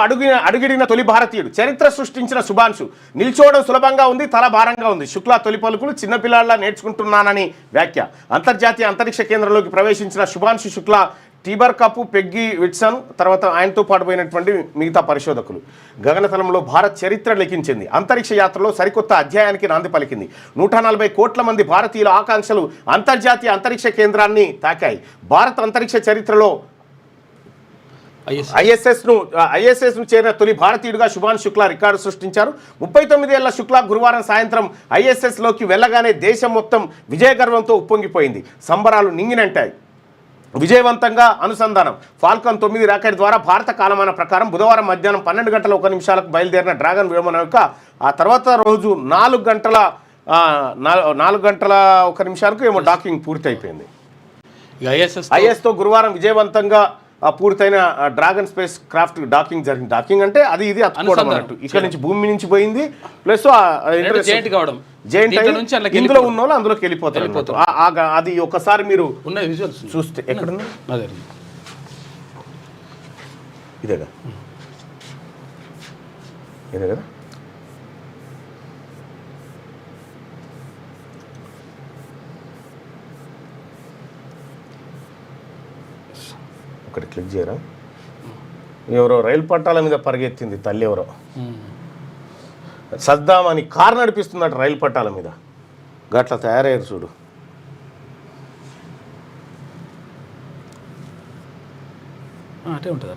అడుగిడిన తొలి భారతీయుడు, చరిత్ర సృష్టించిన శుభాంశు, నిల్చోవడం సులభంగా ఉంది, తల భారంగా ఉంది, శుక్లా తొలి పలుకులు చిన్నపిల్లాళ్ళ నేర్చుకుంటున్నానని వ్యాఖ్య. అంతర్జాతీయ అంతరిక్ష కేంద్రంలోకి ప్రవేశించిన Shubhanshu Shukla, Tibor Kapu, Peggy Whitson, తర్వాత ఆయనతో పాటు పోయినటువంటి మిగతా పరిశోధకులు. గగనతలంలో భారత్ చరిత్ర లిఖించింది. అంతరిక్ష యాత్రలో సరికొత్త అధ్యాయానికి నాంది పలికింది. 140 కోట్ల మంది భారతీయుల ఆకాంక్షలు అంతర్జాతీయ అంతరిక్ష కేంద్రాన్ని తాకాయి. భారత్ అంతరిక్ష చరిత్రలో ఐఎస్ఎస్ను చేరిన తొలి భారతీయుడిగా శుభాన్ శుక్లా రికార్డు సృష్టించారు. 39 ఏళ్ల శుక్లా గురువారం సాయంత్రం ఐఎస్ఎస్లోకి వెళ్ళగానే దేశం మొత్తం విజయగర్వంతో ఉప్పొంగిపోయింది. సంబరాలు నింగినంటాయి. విజయవంతంగా అనుసంధానం. ఫాల్కన్ 9 రాకెట్ ద్వారా భారత కాలమాన ప్రకారం బుధవారం మధ్యాహ్నం 12 గంటల 1 నిమిషాలకు బయలుదేరిన డ్రాగన్ వ్యోమనౌక ఆ తర్వాత రోజు 4 గంటల 1 నిమిషాలకు ఏమో డాకింగ్ పూర్తి అయిపోయింది. ఐఎస్తో గురువారం విజయవంతంగా పూర్తయిన డ్రాగన్ స్పేస్ క్రాఫ్ట్ డాకింగ్ జరిగింది. డాకింగ్ అంటే అది ఇది అతుక్కోవడం అన్నట్టు, ఇక్కడ నుంచి భూమి నుంచి పోయింది ప్లస్ జాయింట్ కావడం, జాయింట్ ఇందులో ఉన్న వాళ్ళు అందులోకి వెళ్ళిపోతారు. అది ఒకసారి మీరు ఉన్న విజువల్స్ చూస్తే ఎక్కడుంది, అదే ఇదే కదా. ఒకటి క్లిక్ చేయరా, ఎవరో రైలు పట్టాల మీద పరిగెత్తింది తల్లి, ఎవరో సద్దామని కారు నడిపిస్తుందట రైలు పట్టాల మీద, గట్ల తయారయ్యారు చూడు. అటే ఉంటుంది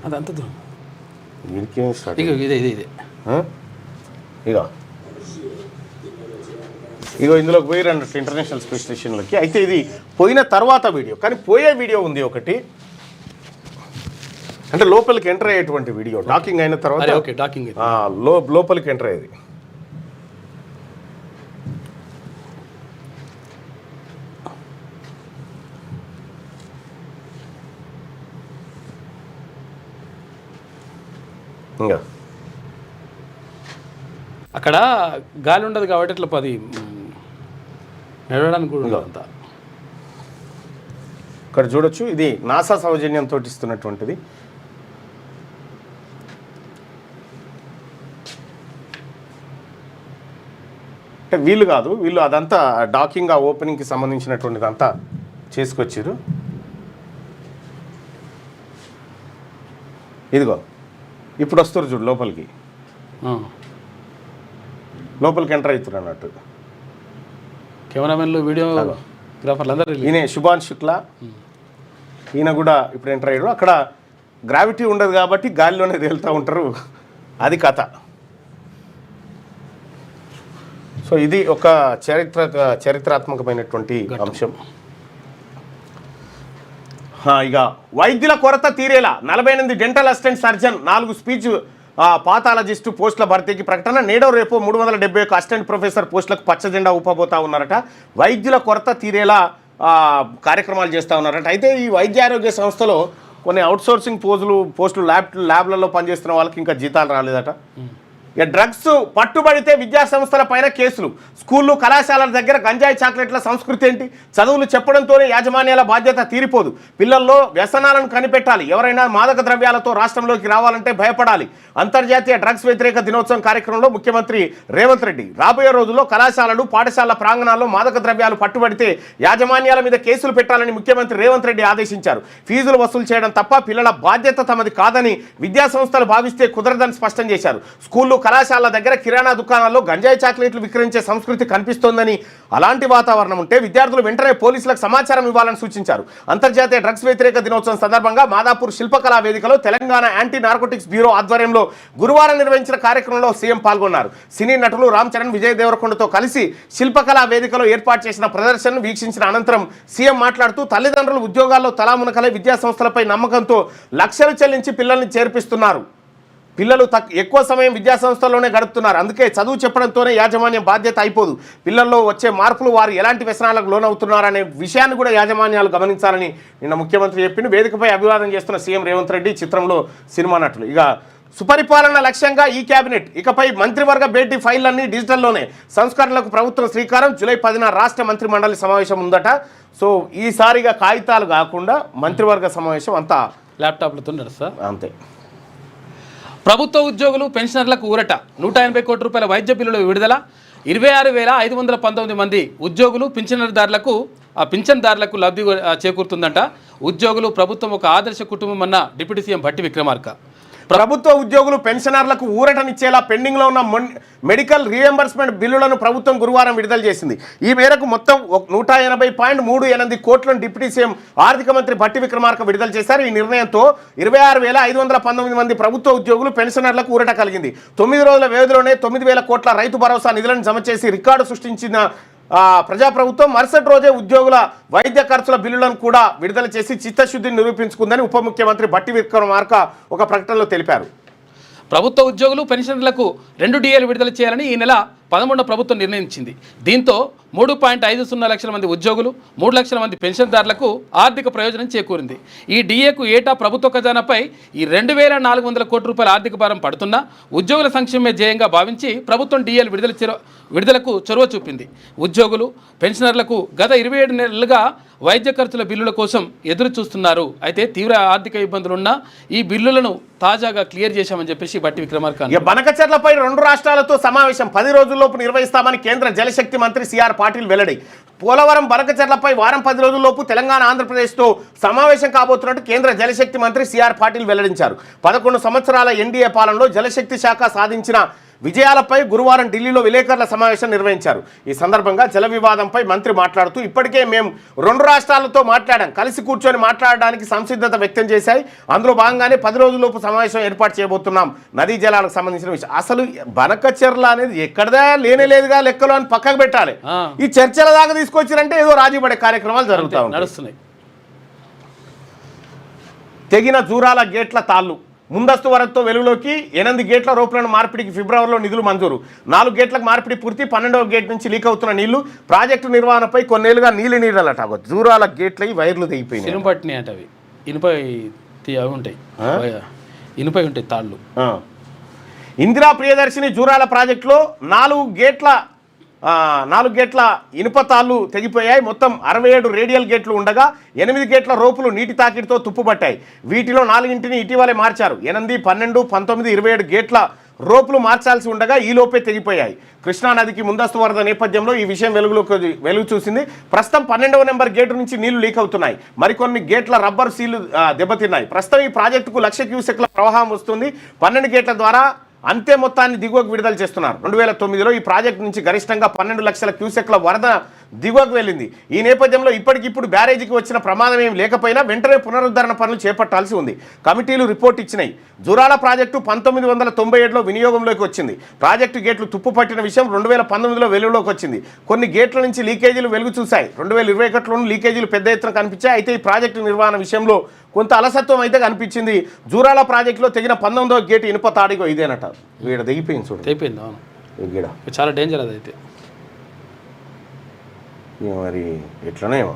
అదంత దూరం. వీడికేం స్టార్ట్ ఇదే ఇగో ఇందులోకి పోయి రండి ఇంటర్నేషనల్ స్పేస్ స్టేషన్లోకి. అయితే ఇది పోయిన తర్వాత వీడియో, కానీ పోయే వీడియో ఉంది ఒకటి, అంటే లోపలికి ఎంటర్ అయ్యేటువంటి వీడియో. డాకింగ్ అయిన తర్వాత లోపలికి ఎంటర్ అయ్యేది. ఇంకా అక్కడ గాలి ఉండదు కాబట్టి ఇట్లా పది నడవడానికి కూడా అంతా. ఇక్కడ చూడొచ్చు, ఇది నాసా సౌజన్యంతో ఇస్తున్నటువంటిది. అంటే వీళ్ళు కాదు, వీళ్ళు అదంతా డాకింగ్ ఆ ఓపెనింగ్కి సంబంధించినటువంటిది అంతా చేసుకొచ్చారు. ఇదిగో ఇప్పుడు వస్తారు చూడు లోపలికి, లోపలికి ఎంటర్ అవుతారు అన్నట్టు. కెమెరామెన్లు, వీడియోగ్రాఫర్లు అందరూ. ఈయన శుభాన్ శుక్లా, ఈయన కూడా ఇప్పుడు ఎంటర్ అయ్యాడు. అక్కడ గ్రావిటీ ఉండదు కాబట్టి గాలిలోనే తేలుతూ ఉంటారు, అది కథ. సో ఇది ఒక చరిత్రాత్మకమైనటువంటి అంశం. ఇక వైద్యుల కొరత తీరేలా 48 dental assistant surgeon, 4 speech pathologist పోస్టుల భర్తీకి ప్రకటన. నేడో రేపు 371 అసిస్టెంట్ ప్రొఫెసర్ పోస్టులకు పచ్చజెండా ఊపబోతా ఉన్నారట. వైద్యుల కొరత తీరేలా కార్యక్రమాలు చేస్తూ ఉన్నారట. అయితే ఈ వైద్య ఆరోగ్య సంస్థలో కొన్ని అవుట్సోర్సింగ్ పోస్టులు ల్యాబ్లలో పనిచేస్తున్న వాళ్ళకి ఇంకా జీతాలు రాలేదట. ఇక డ్రగ్స్ పట్టుబడితే విద్యాసంస్థల పైన కేసులు. స్కూళ్ళు కళాశాలల దగ్గర గంజాయి చాక్లెట్ల సంస్కృతి ఏంటి? చదువులు చెప్పడంతోనే యాజమాన్యాల బాధ్యత తీరిపోదు. పిల్లల్లో వ్యసనాలను కనిపెట్టాలి. ఎవరైనా మాదక ద్రవ్యాలతో రాష్ట్రంలోకి రావాలంటే భయపడాలి. అంతర్జాతీయ డ్రగ్స్ వ్యతిరేక దినోత్సవం కార్యక్రమంలో ముఖ్యమంత్రి రేవంత్ రెడ్డి. రాబోయే రోజుల్లో కళాశాలలు, పాఠశాలల ప్రాంగణాల్లో మాదక ద్రవ్యాలు పట్టుబడితే యాజమాన్యాల మీద కేసులు పెట్టాలని ముఖ్యమంత్రి రేవంత్ రెడ్డి ఆదేశించారు. ఫీజులు వసూలు చేయడం తప్ప పిల్లల బాధ్యత తమది కాదని విద్యాసంస్థలు భావిస్తే కుదరదని స్పష్టం చేశారు. స్కూళ్ళు, కళాశాలల దగ్గర కిరాణా దుకాణాల్లో గంజాయి చాక్లెట్లు విక్రయించే సంస్కృతి కనిపిస్తోందని, అలాంటి వాతావరణం ఉంటే విద్యార్థులు వెంటనే పోలీసులకు సమాచారం ఇవ్వాలని సూచించారు. అంతర్జాతీయ డ్రగ్స్ వ్యతిరేక దినోత్సవం సందర్భంగా మాదాపూర్ శిల్పకళా వేదికలో తెలంగాణ యాంటీ నార్కోటిక్స్ బ్యూరో ఆధ్వర్యంలో గురువారం నిర్వహించిన కార్యక్రమంలో సీఎం పాల్గొన్నారు. సినీ నటులు రామ్ చరణ్, విజయ్ దేవరకొండతో కలిసి శిల్పకళా వేదికలో ఏర్పాటు చేసిన ప్రదర్శనను వీక్షించిన అనంతరం సీఎం మాట్లాడుతూ తల్లిదండ్రులు ఉద్యోగాల్లో తలామునకలై విద్యా సంస్థలపై నమ్మకంతో లక్షలు చెల్లించి పిల్లల్ని చేర్పిస్తున్నారు. పిల్లలు ఎక్కువ సమయం విద్యాసంస్థల్లోనే గడుపుతున్నారు. అందుకే చదువు చెప్పడంతోనే యాజమాన్యం బాధ్యత అయిపోదు. పిల్లల్లో వచ్చే మార్పులు వారు ఎలాంటి వ్యసనాలకు లోనవుతున్నారనే విషయాన్ని కూడా యాజమాన్యాలు గమనించాలని నిన్న ముఖ్యమంత్రి చెప్పింది. వేదికపై అభివాదం చేస్తున్న సీఎం రేవంత్ రెడ్డి, చిత్రంలో సినిమా నటులు. ఇక సుపరిపాలన లక్ష్యంగా ఈ కేబినెట్. ఇకపై మంత్రివర్గ భేటీ ఫైళ్లన్నీ డిజిటల్లోనే. సంస్కరణలకు ప్రభుత్వం శ్రీకారం. జూలై 10న రాష్ట్ర మంత్రి మండలి సమావేశం ఉందట. సో ఈసారిగా కాగితాలు కాకుండా మంత్రివర్గ సమావేశం అంతా ల్యాప్టాప్లతో నడుస్తా. అంతే. ప్రభుత్వ ఉద్యోగులు, పెన్షనర్లకు ఊరట. 180 కోట్ల రూపాయల వైద్య బిల్లులు విడుదల. 26,519 మంది ఉద్యోగులు, పింఛన్దారులకు లబ్ధి చేకూరుతుందంట. ఉద్యోగులు, ప్రభుత్వం ఒక ఆదర్శ కుటుంబం అన్న డిప్యూటీ సీఎం భట్టి విక్రమార్క. ప్రభుత్వ ఉద్యోగులు, పెన్షనర్లకు ఊరటనిచ్చేలా పెండింగ్లో ఉన్న మెడికల్ రీఎంబర్స్మెంట్ బిల్లులను ప్రభుత్వం గురువారం విడుదల చేసింది. ఈ మేరకు మొత్తం 180.38 కోట్లను డిప్యూటీ సీఎం ఆర్థిక మంత్రి భట్టి విక్రమార్క విడుదల చేశారు. ఈ నిర్ణయంతో 26,519 మంది ప్రభుత్వ ఉద్యోగులు, పెన్షనర్లకు ఊరట కలిగింది. 9 రోజుల వ్యవధిలోనే 9,000 కోట్ల రైతు భరోసా నిధులను జమ చేసి రికార్డు సృష్టించిన ప్రజాప్రభుత్వం మరుసటి రోజే ఉద్యోగుల వైద్య ఖర్చుల బిల్లులను కూడా విడుదల చేసి చిత్తశుద్ధిని నిరూపించుకుందని ఉప ముఖ్యమంత్రి భట్టి విక్రమార్క ఒక ప్రకటనలో తెలిపారు. ప్రభుత్వ ఉద్యోగులు, పెన్షనర్లకు 2 DAలు విడుదల చేయాలని ఈ నెల 13న ప్రభుత్వం నిర్ణయించింది. దీంతో 3.50 లక్షల మంది ఉద్యోగులు, 3 లక్షల మంది పెన్షన్దారులకు ఆర్థిక ప్రయోజనం చేకూరింది. ఈ డిఏకు ఏటా ప్రభుత్వ ఖజానాపై ఈ 2,400 కోట్ల రూపాయల ఆర్థిక భారం పడుతున్నా ఉద్యోగుల సంక్షేమమే ధ్యేయంగా భావించి ప్రభుత్వం డిఏలు విడుదలకు చొరవ చూపింది. ఉద్యోగులు, పెన్షనర్లకు గత 27 నెలలుగా వైద్య ఖర్చుల బిల్లుల కోసం ఎదురు చూస్తున్నారు. అయితే తీవ్ర ఆర్థిక ఇబ్బందులున్నా ఈ బిల్లులను తాజాగా క్లియర్ చేశామని చెప్పేసి బట్టి విక్రమార్క బనకచెర్లపై 2 రాష్ట్రాలతో సమావేశం 10 రోజుల్లోపు నిర్వహిస్తామని కేంద్ర జలశక్తి మంత్రి సిఆర్ పాటిల్ వెల్లడి. పోలవరం బనకచెర్లపై వారం 10 రోజుల్లోపు తెలంగాణ ఆంధ్రప్రదేశ్తో సమావేశం కాబోతున్నట్టు కేంద్ర జలశక్తి మంత్రి సిఆర్ పాటిల్ వెల్లడించారు. 11 సంవత్సరాల ఎన్డీఏ పాలనలో జలశక్తి శాఖ సాధించిన విజయాలపై గురువారం ఢిల్లీలో విలేకరుల సమావేశం నిర్వహించారు. ఈ సందర్భంగా జల వివాదంపై మంత్రి మాట్లాడుతూ ఇప్పటికే మేము 2 రాష్ట్రాలతో మాట్లాడాం, కలిసి కూర్చొని మాట్లాడడానికి సంసిద్ధత వ్యక్తం చేశాయి. అందులో భాగంగానే 10 రోజుల్లోపు సమావేశం ఏర్పాటు చేయబోతున్నాం. నదీ జలాలకు సంబంధించిన విషయం అసలు బనకచెర్ల అనేది ఎక్కడదా లేనేలేదుగా లెక్కలో అని పక్కకు పెట్టాలి. ఈ చర్చల దాకా తీసుకొచ్చారంటే ఏదో రాజీ పడే కార్యక్రమాలు జరుగుతూ నడుస్తున్నాయి. తెగిన జూరాల గేట్ల తాళ్ళు ముందస్తు వరదతో వెలుగులోకి 8 గేట్ల రోపులను మార్పిడికి ఫిబ్రవరిలో నిధులు మంజూరు. 4 గేట్లకు మార్పిడి పూర్తి. 12వ గేట్ నుంచి లీక్ అవుతున్న నీళ్లు. ప్రాజెక్టు నిర్వహణపై కొన్నేళ్లుగా నీళ్ళట. జూరాల గేట్ల వైర్లు తెగిపోయినాయి. ఇనుపై ఉంటాయి తాళ్ళు. ఇందిరా ప్రియదర్శిని జూరాల ప్రాజెక్టులో 4 గేట్ల ఇనుప తాళ్ళు తెగిపోయాయి. మొత్తం 67 రేడియల్ గేట్లు ఉండగా 8 గేట్ల రోపులు నీటి తాకిడితో తుప్పుపట్టాయి. వీటిలో 4 ఇటీవలే మార్చారు. 8, 12, 19, 27 గేట్ల రోపులు మార్చాల్సి ఉండగా ఈలోపే తెగిపోయాయి. కృష్ణానదికి ముందస్తు వరద నేపథ్యంలో ఈ విషయం వెలుగు చూసింది. ప్రస్తుతం 12వ నెంబర్ గేటు నుంచి నీళ్లు లీక్ అవుతున్నాయి. మరికొన్ని గేట్ల రబ్బర్ సీళ్లు దెబ్బతిన్నాయి. ప్రస్తుతం ఈ ప్రాజెక్టుకు 1,00,000 క్యూసెక్ల ప్రవాహం వస్తుంది. 12 గేట్ల ద్వారా అంతే మొత్తాన్ని దిగువకు విడుదల చేస్తున్నారు. 2009లో ఈ ప్రాజెక్టు నుంచి గరిష్టంగా 12 లక్షల క్యూసెక్ల వరద దిగువకు వెళ్ళింది. ఈ నేపథ్యంలో ఇప్పటికిప్పుడు బ్యారేజీకి వచ్చిన ప్రమాదం ఏం లేకపోయినా వెంటనే పునరుద్ధరణ పనులు చేపట్టాల్సి ఉంది. కమిటీలు రిపోర్ట్ ఇచ్చినాయి. జూరాల ప్రాజెక్టు 1997లో వినియోగంలోకి వచ్చింది. ప్రాజెక్టు గేట్లు తుప్పు పట్టిన విషయం 2019లో వెలుగులోకి వచ్చింది. కొన్ని గేట్ల నుంచి లీకేజీలు వెలుగు చూశాయి. 2021లోనూ లీకేజీలు పెద్ద ఎత్తున కనిపించాయి. అయితే ఈ ప్రాజెక్టు నిర్వహణ విషయంలో కొంత అలసత్వం అయితే కనిపించింది. జూరాల ప్రాజెక్టులో తెగిన 19వ గేటు ఇనుప తాడిగో ఇదేనట. వీడ తెగిపోయింది చూడండి. తెగిపోయింది. అవును, చాలా డేంజర్ అదైతే. మరి ఎట్లనేమో.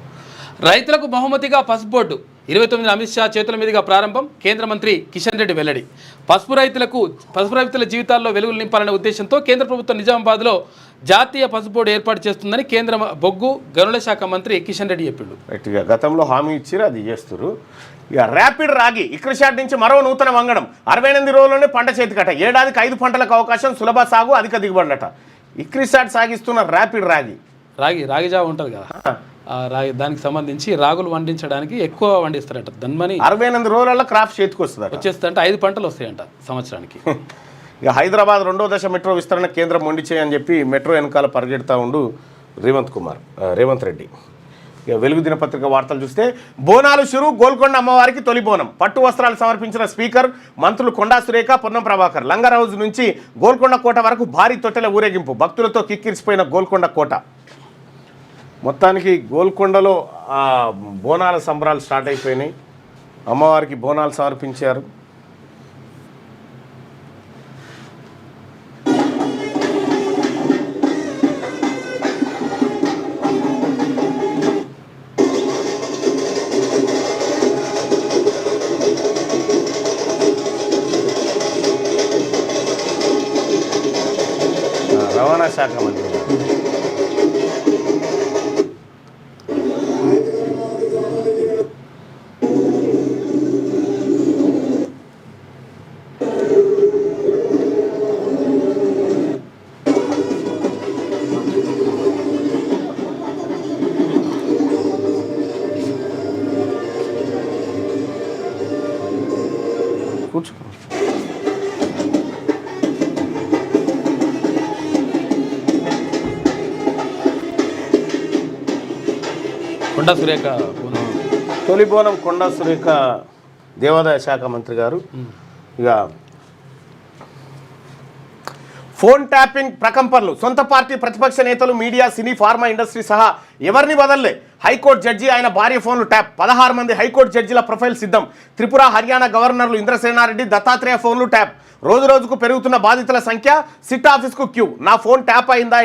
రైతులకు బహుమతిగా పసుపు బోర్డు 29 అమిత్ షా చేతుల మీదుగా ప్రారంభం. కేంద్ర మంత్రి కిషన్ రెడ్డి వెల్లడి. పసుపు రైతుల జీవితాల్లో వెలుగులు నింపాలనే ఉద్దేశంతో కేంద్ర ప్రభుత్వం నిజామాబాద్లో జాతీయ పసుపు బోర్డు ఏర్పాటు చేస్తుందని కేంద్ర బొగ్గు గనుల శాఖ మంత్రి కిషన్ రెడ్డి చెప్పిండు. గతంలో హామీ ఇచ్చారు, అది చేస్తారు. ఇక ర్యాపిడ్ రాగి ఇక్రిషాట్ నుంచి మరో నూతన వంగడం. 68 రోజుల్లోనే పంట చేతికట. ఏడాదికి 5 పంటలకు అవకాశం, సులభ సాగు, అధిక దిగుబడులట. ఇక్రిషాట్ సాగిస్తున్న ర్యాపిడ్ రాగి జావ ఉంటుంది కదా, రాగి దానికి సంబంధించి రాగులు వండించడానికి ఎక్కువ వండిస్తారట. దాన్ని 68 రోజులలో క్రాప్ చేతికి వచ్చేస్తుందంటే 5 పంటలు వస్తాయంట సంవత్సరానికి. ఇక హైదరాబాద్ 2వ దశ మెట్రో విస్తరణ కేంద్రం మొండి చేయని చెప్పి మెట్రో వెనకాల పరిగెడతా ఉండు రేవంత్ రెడ్డి. ఇక వెలుగు దినపత్రిక వార్తలు చూస్తే బోనాలు షురు. గోల్కొండ అమ్మవారికి తొలి బోనం. పట్టు వస్త్రాలు సమర్పించిన స్పీకర్, మంత్రులు కొండా సురేఖ, పొన్నం ప్రభాకర్. లంగర్ హౌజ్ నుంచి గోల్కొండ కోట వరకు భారీ తొట్టెల ఊరేగింపు. భక్తులతో కిక్కిరిసిపోయిన గోల్కొండ కోట. మొత్తానికి గోల్కొండలో బోనాల సంబరాలు స్టార్ట్ అయిపోయినాయి. అమ్మవారికి బోనాలు సమర్పించారు. రవాణా శాఖ మంత్రి కూర్చో. కొండా సురేఖ తొలి బోనం కొండా సురేఖ దేవాదాయ శాఖ మంత్రి గారు. ఇక ఫోన్ ట్యాపింగ్ ప్రకంపనలు. సొంత పార్టీ ప్రతిపక్ష నేతలు, మీడియా, సినీ, ఫార్మా ఇండస్ట్రీ సహా ఎవరిని వదలలే. హైకోర్టు జడ్జి ఆయన భార్య ఫోన్లు ట్యాప్. 16 మంది హైకోర్టు జడ్జిల ప్రొఫైల్ సిద్ధం. త్రిపుర, హర్యానా గవర్నర్లు ఇంద్రసేనారెడ్డి, దత్తాత్రేయ ఫోన్లు ట్యాప్. రోజు రోజుకు పెరుగుతున్న బాధితుల సంఖ్య. సిట్ ఆఫీస్కు క్యూ. నా ఫోన్ ట్యాప్ అయిందా,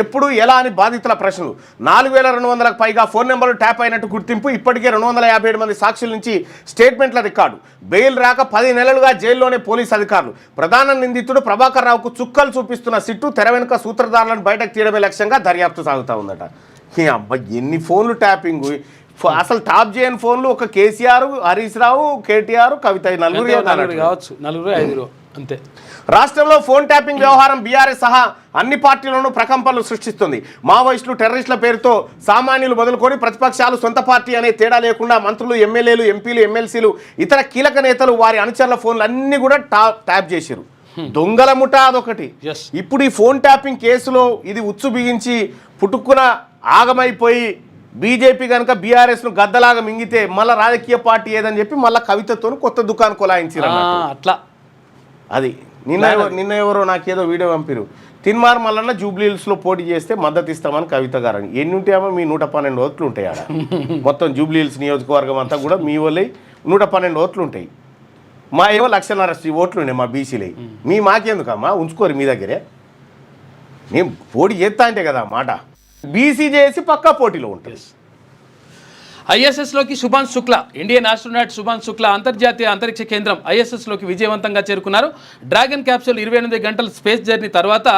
ఎప్పుడు, ఎలా అని బాధితుల ప్రశ్నలు. 4200కు పైగా ఫోన్ నెంబర్లు ట్యాప్ అయినట్టు గుర్తింపు. ఇప్పటికే 257 మంది సాక్షుల నుంచి స్టేట్మెంట్ల రికార్డు. బెయిల్ రాక 10 నెలలుగా జైల్లోనే పోలీసు అధికారులు. ప్రధాన నిందితుడు ప్రభాకర్ రావుకు చుక్కలు చూపిస్తున్న సిట్టు. తెర వెనుక సూత్రధారులను బయటకు తీయడమే లక్ష్యంగా దర్యాప్తు సాగుతూ ఉందట. అబ్బాయి ఎన్ని ఫోన్లు ట్యాపింగ్. అసలు టాప్ చేయని ఫోన్లు ఒక కేసీఆర్, హరీష్ రావు, కేటీఆర్, కవిత, నలుగురు కావచ్చు, 4-5 అంతే. రాష్ట్రంలో ఫోన్ ట్యాపింగ్ వ్యవహారం బీఆర్ఎస్ సహా అన్ని పార్టీలను ప్రకంపనలు సృష్టిస్తుంది. మావోయిస్టులు, టెర్రరిస్టుల పేరుతో సామాన్యులు మొదలుకొని ప్రతిపక్షాలు, సొంత పార్టీ అనే తేడా లేకుండా మంత్రులు, ఎమ్మెల్యేలు, ఎంపీలు, ఎమ్మెల్సీలు, ఇతర కీలక నేతలు, వారి అనుచరుల ఫోన్లు అన్ని కూడా ట్యాప్ చేశారు. దొంగల ముఠా అదొకటి. ఇప్పుడు ఈ ఫోన్ ట్యాపింగ్ కేసులో ఇది ఉచ్చు బిగించి పుట్టుక్కున ఆగమైపోయి బీజేపీ కనుక బీఆర్ఎస్ను గద్దలాగా మింగితే మళ్ళీ రాజకీయ పార్టీ ఏదని చెప్పి మళ్ళీ కవితతో కొత్త దుకాణం కొలాయించారు అట్లా. అది నిన్న ఎవరో నాకేదో వీడియో పంపిరు. తిన్మార్ మల్లన్న జూబ్లీహిల్స్లో పోటీ చేస్తే మద్దతు ఇస్తామని కవిత గారు. ఎన్ని ఉంటాయేమో మీ 112 ఓట్లు ఉంటాయి ఆడ. మొత్తం జూబ్లీహిల్స్ నియోజకవర్గం అంతా కూడా మీ వాళ్ళే 112 ఓట్లు ఉంటాయి. మా ఏమో 1,50,000 ఓట్లు ఉన్నాయి మా బీసీలే. మాకెందుకమ్మా, ఉంచుకోరు మీ దగ్గరే. మేము పోటీ చేస్తా అంటే కదా మాట. బీసీ చేసి పక్కా పోటీలో ఉంటుంది. ఐఎస్ఎస్లోకి శుభాంశ్ శుక్లా, ఇండియన్ ఆస్ట్రోనాట్ శుభాంశ్ శుక్లా అంతర్జాతీయ అంతరిక్ష కేంద్రం ఐఎస్ఎస్లోకి విజయవంతంగా చేరుకున్నారు. డ్రాగన్ క్యాప్సూల్ 28 గంటల స్పేస్ జర్నీ తర్వాత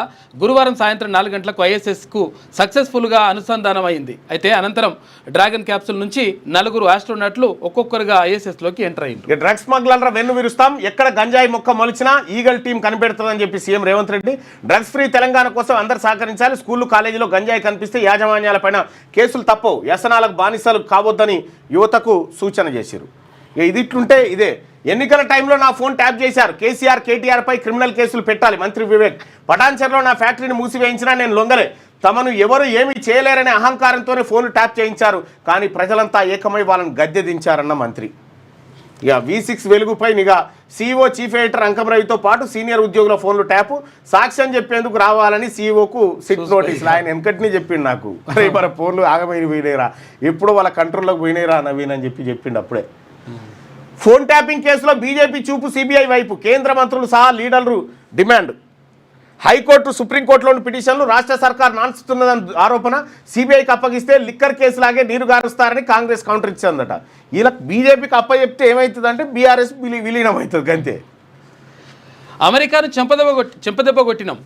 గురువారం సాయంత్రం 4 గంటలకు ఐఎస్ఎస్కు సక్సెస్ఫుల్గా అనుసంధానం అయింది. అయితే అనంతరం డ్రాగన్ క్యాప్సూల్ నుంచి 4 ఆస్ట్రోనాట్లు ఒక్కొక్కరుగా ఐఎస్ఎస్లోకి ఎంటర్ అయ్యారు. డ్రగ్స్ స్మగ్లర్ల వెన్ను విరుస్తాం, ఎక్కడ గంజాయి మొక్క మొలిచినా ఈగల్ టీం కనిపెడుతుందని చెప్పి CM Revanth Reddy. Drugs free Telangana కోసం అందరు సహకరించాలి. స్కూళ్ళు, కాలేజీలో గంజాయి కనిపిస్తే యాజమాన్యాలపైన కేసులు తప్పవు, వ్యసనాలకు బానిసలు కావద్దని యువతకు సూచన చేశారు. ఇది ఇట్లుంటే ఇదే ఎన్నికల టైంలో నా ఫోన్ ట్యాప్ చేశారు. కేసీఆర్, కేటీఆర్ పై క్రిమినల్ కేసులు పెట్టాలి. మంత్రి వివేక్. పటాన్చెరులో నా ఫ్యాక్టరీని మూసివేయించినా నేను లొంగలే. తమను ఎవరు ఏమీ చేయలేరనే అహంకారంతోనే ఫోన్లు ట్యాప్ చేయించారు. కానీ ప్రజలంతా ఏకమై వాళ్ళని గద్దె దించారన్న మంత్రి. ఇక V6 వెలుగుపై నిఘా. CEO, చీఫ్ ఎడిటర్ అంకం రవితో పాటు సీనియర్ ఉద్యోగుల ఫోన్లు ట్యాపు. సాక్ష్యం చెప్పేందుకు రావాలని CEOకు సిట్ నోటీసులు. ఆయన వెనకటిని చెప్పిండు నాకు, అరే మన ఫోన్లు ఆగమైన పోయినాయిరా, ఎప్పుడో వాళ్ళ కంట్రోల్లోకి పోయినాయిరా నవీన్ అని చెప్పిండు అప్పుడే. ఫోన్ ట్యాపింగ్ కేసులో బీజేపీ చూపు CBI వైపు. కేంద్ర మంత్రులు సహా లీడర్లు డిమాండ్. హైకోర్టు, సుప్రీంకోర్టులోని పిటిషన్లు రాష్ట్ర సర్కార్ నాన్స్తున్నదని ఆరోపణ. CBIకి అప్పగిస్తే లిక్కర్ కేసులాగే నీరు గారుస్తారని కాంగ్రెస్ కౌంటర్ ఇచ్చిందట. ఇలా బీజేపీకి అప్పచెప్తే ఏమవుతుందంటే బీఆర్ఎస్ విలీనం అవుతుంది అంతే. అమెరికాను చెంపదెబ్బ కొట్టినాం.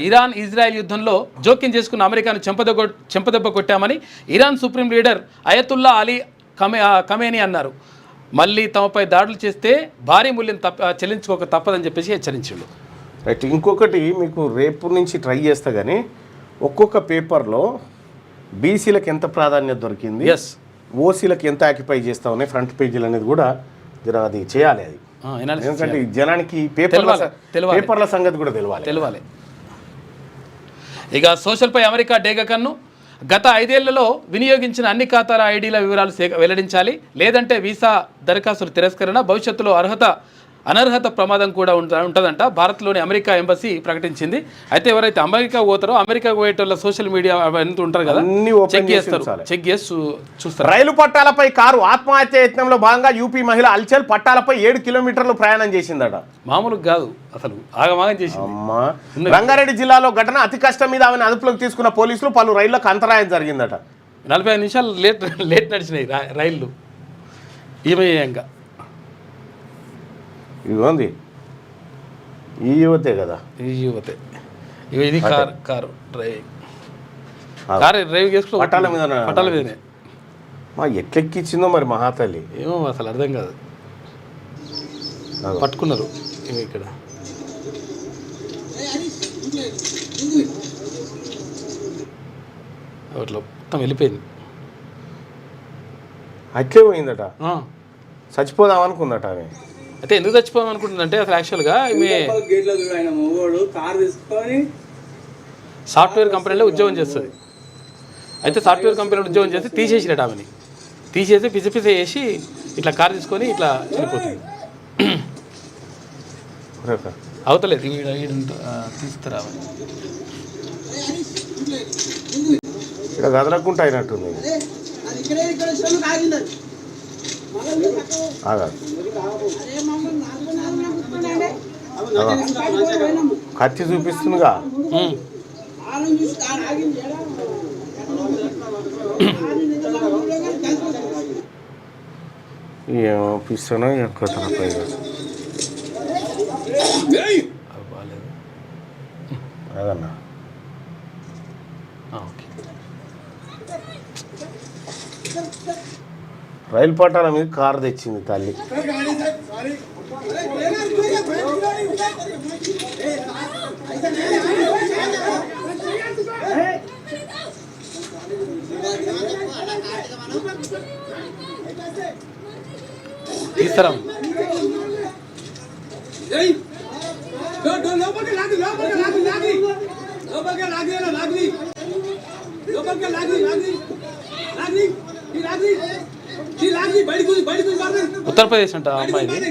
ఇరాన్ ఇజ్రాయెల్ యుద్ధంలో జోక్యం చేసుకున్న అమెరికాను చెంపదెబ్బ కొట్టామని Iran supreme leader Ayatollah Ali Khamenei అన్నారు. మళ్ళీ తమపై దాడులు చేస్తే భారీ మూల్యం చెల్లించుకోక తప్పదని చెప్పేసి హెచ్చరించాడు. రైట్. ఇంకొకటి మీకు రేపు నుంచి ట్రై చేస్తా కానీ ఒక్కొక్క పేపర్లో బీసీలకు ఎంత ప్రాధాన్యత దొరికింది, ఓసీలకు ఎంత ఆక్యుపై చేస్తా ఉన్నాయి ఫ్రంట్ పేజీలు అనేది కూడా అది చేయాలి. అది ఎందుకంటే జనానికి పేపర్ల సంగతి కూడా తెలియాలి. ఇక సోషల్పై అమెరికా డేగ కన్ను. గత 5 ఏళ్లలో వినియోగించిన అన్ని ఖాతాల ఐడీల వివరాలు వెల్లడించాలి, లేదంటే వీసా దరఖాస్తుల తిరస్కరణ, భవిష్యత్తులో అనర్హత ప్రమాదం కూడా ఉంటుందంట భారత్లోని అమెరికా ఎంబసీ ప్రకటించింది. అయితే ఎవరైతే అమెరికా పోతారో అమెరికా పోయేటోళ్ళ సోషల్ మీడియా ఎంత ఉంటారు కదా, చెక్ చేసి చూస్తారు. రైలు పట్టాలపై కారు ఆత్మహత్య యత్నంలో భాగంగా యూపీ మహిళ అల్చల్ పట్టాలపై 7 కిలోమీటర్లు ప్రయాణం చేసిందట. మామూలుగా కాదు, అసలు ఆగమాగం చేసింది. రంగారెడ్డి జిల్లాలో ఘటన. అతి కష్టం మీద ఆమెను అదుపులోకి తీసుకున్న పోలీసులు. పలు రైళ్లకు అంతరాయం జరిగిందట. 45 నిమిషాలు లేట్ నడిచినాయి రైళ్లు. ఈమెయంగా ఇదిగోంది ఈ యువతే కదా, ఈ యువతే. ఇది కారు డ్రైవ్ చేసుకో పట్టాల మీదనే ఎట్లెక్కిచ్చిందో మరి మహాతల్లి ఏమో అసలు అర్థం కాదు. పట్టుకున్నారు ఇక్కడ. అట్లా మొత్తం వెళ్ళిపోయింది. అట్లే పోయిందట. చచ్చిపోదాం అనుకుందట ఆమె. అయితే ఎందుకు చచ్చిపోదాం అనుకుంటుందంటే అసలు యాక్చువల్గా సాఫ్ట్వేర్ కంపెనీలో ఉద్యోగం చేస్తుంది. అయితే సాఫ్ట్వేర్ కంపెనీలో ఉద్యోగం చేసి తీసేసినట్టు ఆమెని. తీసేసి పిస వేసి ఇట్లా కారు తీసుకొని ఇట్లా వెళ్ళిపోతుంది. అవతలేదు తీస్తారా ఇక్కడ కదలకుండా అయినట్టుంది. ఆగాదు. కత్తి చూపిస్తుందిగా. ఏమో పిస్తానో ఎక్కువ పైగా అదన్నా. రైలు పట్టాల మీద కారు తెచ్చింది తల్లి. తీస్తారా ఉత్తరప్రదేశ్ అంట అమ్మాయిది.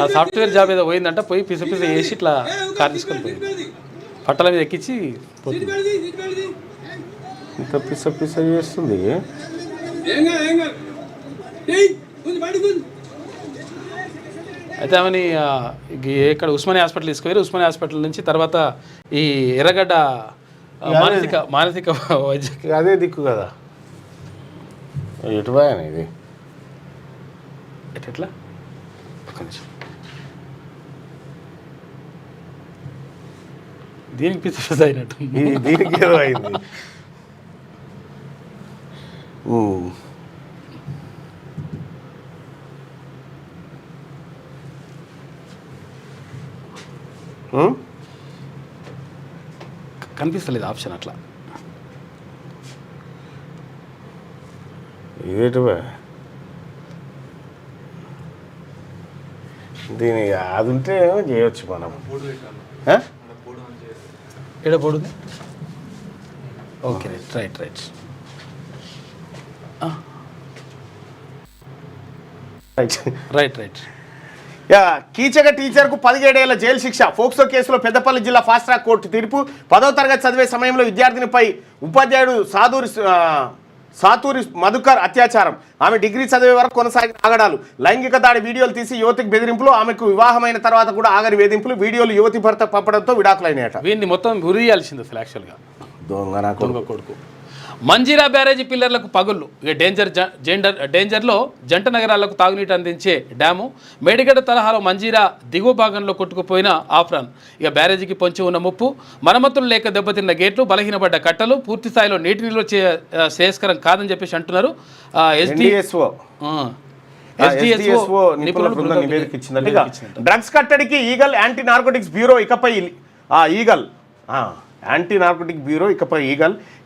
ఆ సాఫ్ట్వేర్ జాబ్ ఏదో పోయిందంట, పోయి పిస పిస వేసి ఇట్లా కార్ తీసుకొని పోయింది, పట్టల మీద ఎక్కించి పోతుంది. ఇంత పిస పిస చేస్తుంది. అయితే ఆమెని ఇక్కడ ఉస్మానియా హాస్పిటల్ తీసుకుపోయారు. ఉస్మానియా హాస్పిటల్ నుంచి తర్వాత ఈ ఎర్రగడ్డ మానసిక వైద్య అదే దిక్కు కదా. ఎటు పోయాను ఇది ఎట్లా ఒక్క నిమిషం. దీనికి పిచ్చి పిచ్చి అయినట్టు దీనికి ఏదో అయింది. కనిపిస్తలేదు ఆప్షన్ అట్లా. ఇదేటు దీని అది ఉంటే చేయవచ్చు మనం. ఎడ పోడుంది. Okay right right right right. కీచక టీచర్కు 17 ఏళ్ల జైలు శిక్ష. ఫోక్సో కేసులో పెద్దపల్లి జిల్లా ఫాస్ట్ ట్రాక్ కోర్టు తీర్పు. 10వ తరగతి చదివే సమయంలో విద్యార్థినిపై ఉపాధ్యాయుడు సాతూరి మధుకర్ అత్యాచారం. ఆమె డిగ్రీ చదివే వరకు కొనసాగిన ఆగడాలు, లైంగిక దాడి వీడియోలు తీసి యువతికి బెదిరింపులు, ఆమెకు వివాహమైన తర్వాత కూడా ఆగని వేధింపులు, వీడియోలు యువతి భర్త పంపడంతో విడాకులైనయట. వీడిని మొత్తం ఉరియాల్సింది అసలు యాక్చువల్గా. దొంగ కొడుకు. మంజీరా బ్యారేజీ పిల్లర్లకు పగుళ్ళు. ఇక డేంజర్లో జంట నగరాలకు తాగునీటి అందించే డ్యాము. మేడిగడ్డ తరహాలో మంజీరా దిగువ భాగంలో కొట్టుకుపోయిన ఆఫ్రాన్. ఇక బ్యారేజీకి పొంచి ఉన్న ముప్పు, మరమ్మతులు లేక దెబ్బతిన్న గేట్లు, బలహీనపడ్డ కట్టలు, పూర్తి స్థాయిలో నీటి నిల్వ శ్రేయస్కరం కాదని చెప్పేసి అంటున్నారు. డ్రగ్స్ కట్టడికి ఈగల్ యాంటీ నార్కోటిక్స్ బ్యూరో ఇకపై ఈగల్.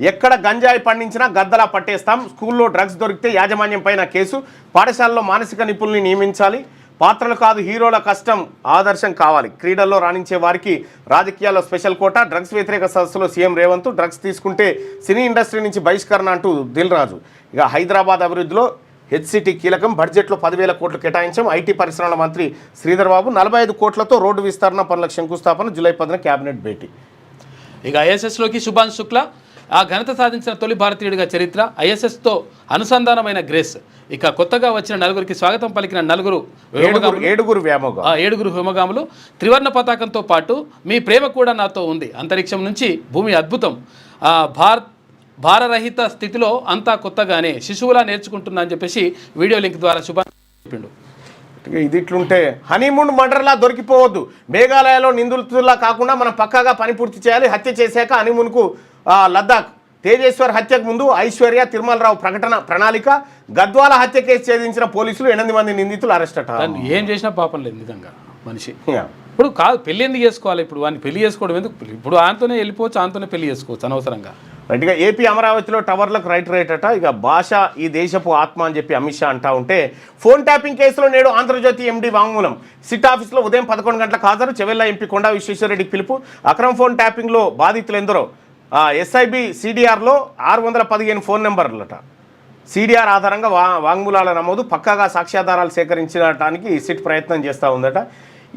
ఎక్కడ గంజాయి పండించినా గద్దలా పట్టేస్తాం. స్కూల్లో డ్రగ్స్ దొరికితే యాజమాన్యం పైన కేసు. పాఠశాలలో మానసిక నిపుణుల్ని నియమించాలి. పాత్రలు కాదు హీరోల కష్టం ఆదర్శం కావాలి. క్రీడల్లో రాణించే వారికి రాజకీయాల్లో స్పెషల్ కోటా. డ్రగ్స్ వ్యతిరేక సదస్సులో సీఎం రేవంత్. డ్రగ్స్ తీసుకుంటే సినీ ఇండస్ట్రీ నుంచి బహిష్కరణ అంటూ దిల్ రాజు. ఇక హైదరాబాద్ అభివృద్ధిలో హెచ్సిటీ కీలకం. బడ్జెట్లో 10,000 కోట్లు కేటాయించాం. ఐటీ పరిశ్రమల మంత్రి శ్రీధర్ బాబు. 45 కోట్లతో రోడ్డు విస్తరణ పనులకు శంకుస్థాపన. జూలై 10న కేబినెట్ భేటీ. ఇక ఐఎస్ఎస్లోకి శుభాంశ్ శుక్లా. ఆ ఘనత సాధించిన తొలి భారతీయుడిగా చరిత్ర. ఐఎస్ఎస్తో అనుసంధానమైన గ్రేస్. ఇక కొత్తగా వచ్చిన నలుగురికి స్వాగతం పలికిన ఏడుగురు వ్యోమగాములు. త్రివర్ణ పతాకంతో పాటు మీ ప్రేమ కూడా నాతో ఉంది. అంతరిక్షం నుంచి భూమి అద్భుతం. భారరహిత స్థితిలో అంతా కొత్తగానే శిశువులా నేర్చుకుంటున్నా అని చెప్పేసి వీడియో లింక్ ద్వారా శుభాంశ్ చెప్పిండు. ఇది ఇట్లుంటే హనీమూన్ మర్డర్లా దొరికిపోవద్దు. మేఘాలయలో నిందితుల్లా కాకుండా మనం పక్కాగా పని పూర్తి చేయాలి. హత్య చేశాక హనీమూన్కు లద్దాఖ్. తేజేశ్వర్ హత్యకు ముందు ఐశ్వర్య తిరుమలరావు ప్రణాళిక. గద్వాల హత్య కేసు ఛేదించిన పోలీసులు 8 మంది నిందితులు అరెస్ట్ అట. ఏం చేసినా పాపం లేదు నిజంగా మనిషి. ఇప్పుడు కాదు పెళ్ళి ఎందుకు చేసుకోవాలి? ఇప్పుడు వాడిని పెళ్లి చేసుకోవడం ఎందుకు? ఇప్పుడు ఆయనతోనే వెళ్ళిపోవచ్చు, ఆయనతోనే పెళ్లి చేసుకోవచ్చు అనవసరంగా. రైట్గా ఏపీ అమరావతిలో టవర్లకు రైట్ అట. ఇక భాష ఈ దేశపు ఆత్మ అని చెప్పి అమిత్ షా అంటా ఉంటే, ఫోన్ ట్యాపింగ్ కేసులో నేడు ఆంధ్రజ్యోతి ఎండీ వాంగ్మూలం. సిట్ ఆఫీస్లో ఉదయం 11 గంటలకు హాజరు. చెవెల్లా ఎంపీ కొండా విశ్వేశ్వరరెడ్డికి పిలుపు. అక్రమ్ ఫోన్ ట్యాపింగ్లో బాధితులు ఎందరో. ఎస్ఐబి సిడిఆర్లో 615 ఫోన్ నెంబర్లట. సిడిఆర్ ఆధారంగా వాంగ్మూలాల నమోదు. పక్కాగా సాక్ష్యాధారాలు సేకరించడానికి సిట్ ప్రయత్నం చేస్తూ ఉందట.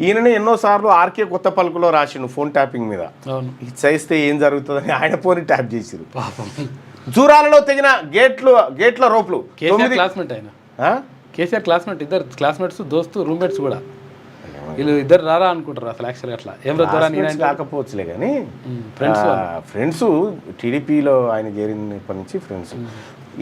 ఈయనని ఎన్నోసార్లు ఆర్కే కొత్త పలుకులో రాసిండు ఫోన్ ట్యాపింగ్ మీద. ఇది చేస్తే ఏం జరుగుతుందని ఆయన ఫోన్ ట్యాప్ చేసిరు. పాపం జూరాలలో తెగిన గేట్ల రోపులు. కేసీఆర్ క్లాస్మేట్ ఆయన, కేసీఆర్ క్లాస్మేట్, ఇద్దరు క్లాస్మేట్స్, దోస్తు, రూమ్మేట్స్ కూడా. వీళ్ళు ఇద్దరు రారా అనుకుంటారు అసలు యాక్చువల్గా. అట్లా ఏం ద్వారా కాకపోవచ్చులే కానీ ఫ్రెండ్స్ టీడీపీలో ఆయన చేరినప్పటి నుంచి ఫ్రెండ్స్.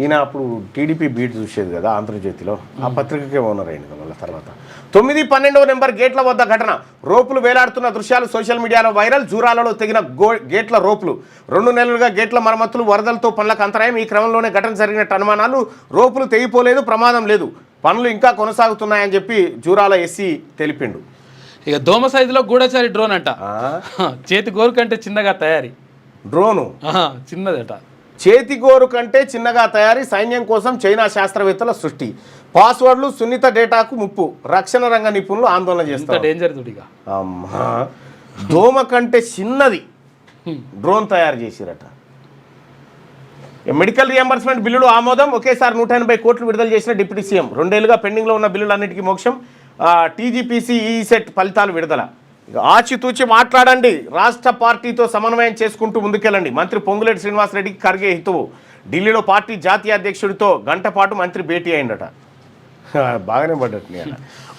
ఈయన అప్పుడు టీడీపీ బీట్ చూసేది కదా ఆంధ్రజ్యోతిలో, ఆ పత్రికకే ఓనర్ అయింది కదా వాళ్ళ తర్వాత. 9-12వ నెంబర్ గేట్ల వద్ద ఘటన, రోపులు వేలాడుతున్న దృశ్యాలు సోషల్ మీడియాలో వైరల్. జూరాలలో తెగిన గేట్ల రోపులు. 2 నెలలుగా గేట్ల మరమ్మతులు, వరదలతో పనులకు అంతరాయం. ఈ క్రమంలోనే ఘటన జరిగినట్టు అనుమానాలు. రోపులు తెగిపోలేదు, ప్రమాదం లేదు, పనులు ఇంకా కొనసాగుతున్నాయని చెప్పి జూరాల ఎస్సీ తెలిపిండు. ఇక దోమ సైజులో గూఢచారి డ్రోన్ అంట, చేతి గోరు కంటే చిన్నగా తయారీ. డ్రోను చిన్నదట, చేతి గోరు కంటే చిన్నగా తయారీ. సైన్యం కోసం చైనా శాస్త్రవేత్తల సృష్టి. పాస్వర్డ్లు, సున్నిత డేటాకు ముప్పు. రక్షణ రంగ నిపుణులు ఆందోళన చేస్తారు. డేంజర్ దుడిగా. అమ్మా, దోమ కంటే చిన్నది డ్రోన్ తయారు చేసిరట. మెడికల్ రియంబర్స్మెంట్ బిల్లులు ఆమోదం. ఒకేసారి 180 కోట్లు విడుదల చేసిన డిప్యూటీ సీఎం. 2 ఏళ్లుగా పెండింగ్లో ఉన్న బిల్లులన్నిటికీ మోక్షం. టీజీపీసీ ఈసెట్ ఫలితాలు విడుదల. ఆచితూచి మాట్లాడండి, రాష్ట్ర పార్టీతో సమన్వయం చేసుకుంటూ ముందుకెళ్ళండి. మంత్రి పొంగులేటి శ్రీనివాసరెడ్డికి ఖర్గే హితువు. ఢిల్లీలో పార్టీ జాతీయ అధ్యక్షుడితో గంట పాటు మంత్రి భేటీ అయిందట. బాగానే పడ్డట్టు.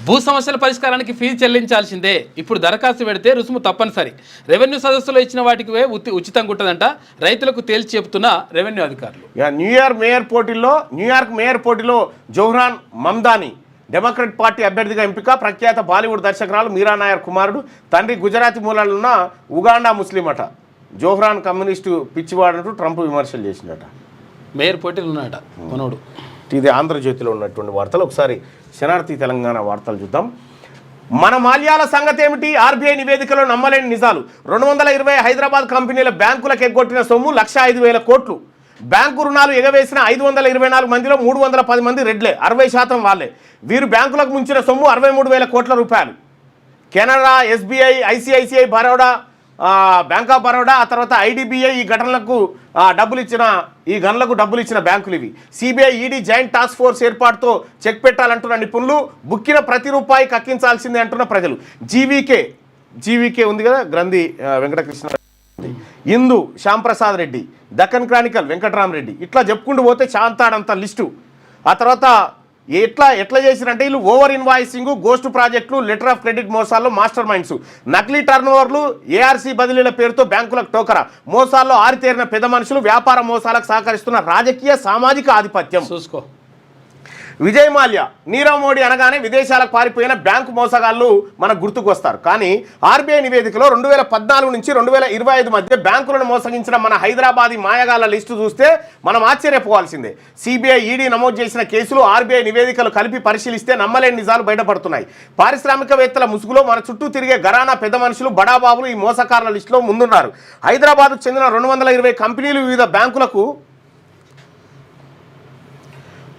భూ సమస్యల పరిష్కారానికి ఫీజు చెల్లించాల్సిందే. ఇప్పుడు దరఖాస్తు పెడితే రుసుము తప్పనిసరి. రెవెన్యూ సదస్సులో ఇచ్చిన వాటికి ఉచితంగా ఉంటుందంట రైతులకు తేల్చి చెబుతున్న రెవెన్యూ అధికారులు. న్యూయార్క్ మేయర్ పోటీలో జోహ్రాన్ మమ్దాని డెమోక్రట్ పార్టీ అభ్యర్థిగా ఎంపిక. ప్రఖ్యాత బాలీవుడ్ దర్శకురాలు మీరా నాయర్ కుమారుడు. తండ్రి గుజరాతీ మూలాలున్న ఉగాండా ముస్లిం అట. జోహ్రాన్ కమ్యూనిస్టు పిచ్చివాడంటూ ట్రంప్ విమర్శలు చేసిందట. మేయర్ పోటీలు ఉన్నాయట మనోడు. ఇది ఆంధ్రజ్యోతిలో ఉన్నటువంటి వార్తలు. ఒకసారి శనార్థి తెలంగాణ వార్తలు చూద్దాం. మన మాల్యాల సంగతి ఏమిటి? ఆర్బీఐ నివేదికలో నమ్మలేని నిజాలు. 220 హైదరాబాద్ కంపెనీల బ్యాంకులకు ఎగ్గొట్టిన సొమ్ము 1,05,000 కోట్లు. బ్యాంకు రుణాలు ఎగవేసిన 524 మందిలో 310 మంది రెడ్లే, 60% వాళ్ళే. వీరు బ్యాంకులకు ముంచిన సొమ్ము 63,000 కోట్ల రూపాయలు. Canara, SBI, ICICI, Baroda, Bank of Baroda, ఆ తర్వాత ఐడిబిఐ ఈ గణలకు డబ్బులు ఇచ్చిన బ్యాంకులు ఇవి. CBI, ED joint task force ఏర్పాటుతో చెక్ పెట్టాలంటున్న నిపుణులు. బుక్కిన ప్రతి రూపాయి కక్కించాల్సిందే అంటున్న ప్రజలు. జీవీకే ఉంది కదా, గ్రంథి వెంకటకృష్ణ, ఇందు శ్యాంప్రసాద్ రెడ్డి, దక్కన్ క్రానికల్ వెంకటరామరెడ్డి, ఇట్లా చెప్పుకుంటూ పోతే శాంతాడంత లిస్టు. ఆ తర్వాత ఎట్లా చేసిరంటే వీళ్ళు ఓవర్ ఇన్వాయిసింగ్, గోస్ట్ ప్రాజెక్టులు, లెటర్ ఆఫ్ క్రెడిట్ మోసాల్లో మాస్టర్ మైండ్స్. నకిలీ టర్నోవర్లు, ఏఆర్సీ బదిలీల పేరుతో బ్యాంకులకు టోకరా. మోసాల్లో ఆరితేరిన పెద్ద మనుషులు, వ్యాపార మోసాలకు సహకరిస్తున్న రాజకీయ సామాజిక ఆధిపత్యం. చూసుకో. విజయ్ మాల్యా, నీరవ్ మోడీ అనగానే విదేశాలకు పారిపోయిన బ్యాంకు మోసగాళ్ళు మనకు గుర్తుకు వస్తారు. కానీ ఆర్బీఐ నివేదికలో 2014 నుంచి 2025 మధ్య బ్యాంకులను మోసగించిన మన హైదరాబాదీ మాయగాళ్ల లిస్టు చూస్తే మనం ఆశ్చర్యపోవాల్సిందే. సిబిఐ, ఈడీ నమోదు చేసిన కేసులు, ఆర్బీఐ నివేదికలు కలిపి పరిశీలిస్తే నమ్మలేని నిజాలు బయటపడుతున్నాయి. పారిశ్రామికవేత్తల ముసుగులో మన చుట్టూ తిరిగే ఘరానా పెద్ద మనుషులు, బడాబాబులు ఈ మోసకారుల లిస్టులో ముందున్నారు. హైదరాబాద్కు చెందిన 220 కంపెనీలు వివిధ బ్యాంకులకు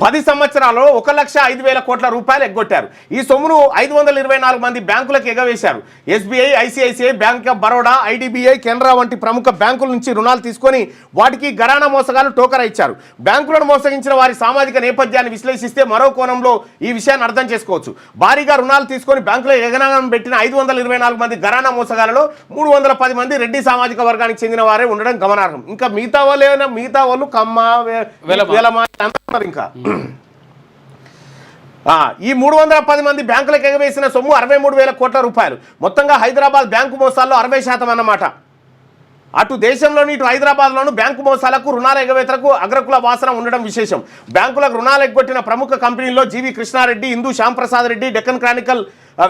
10 సంవత్సరాల్లో 1,05,000 కోట్ల రూపాయలు ఎగ్గొట్టారు. ఈ సొమ్మును 524 మంది బ్యాంకులకు ఎగవేశారు. SBI, ICICI, Bank of Baroda, IDBI, Canara వంటి ప్రముఖ బ్యాంకుల నుంచి రుణాలు తీసుకొని వాటికి ఘరానా మోసగాలు టోకరా ఇచ్చారు. బ్యాంకులను మోసగించిన వారి సామాజిక నేపథ్యాన్ని విశ్లేషిస్తే మరో కోణంలో ఈ విషయాన్ని అర్థం చేసుకోవచ్చు. భారీగా రుణాలు తీసుకొని బ్యాంకులో ఎగనామం పెట్టిన 524 మంది ఘరానా మోసగాలలో 310 మంది రెడ్డి సామాజిక వర్గానికి చెందిన వారే ఉండడం గమనార్హం. ఇంకా మిగతా వాళ్ళు కమ్మ, వెలమ అంటారు. ఇంకా ఈ 310 మంది బ్యాంకులకు ఎగవేసిన సొమ్ము 63,000 కోట్ల రూపాయలు. మొత్తంగా హైదరాబాద్ బ్యాంకు మోసాల్లో 60% అన్నమాట. అటు దేశంలోని ఇటు హైదరాబాద్లోను బ్యాంకు మోసాలకు, రుణాల ఎగవేతలకు అగ్రకుల వాసన ఉండడం విశేషం. బ్యాంకులకు రుణాలు ఎగ్గొట్టిన ప్రముఖ కంపెనీల్లో జీవి కృష్ణారెడ్డి, ఇందు శ్యాంప్రసాద్ రెడ్డి, డెక్కన్ క్రానికల్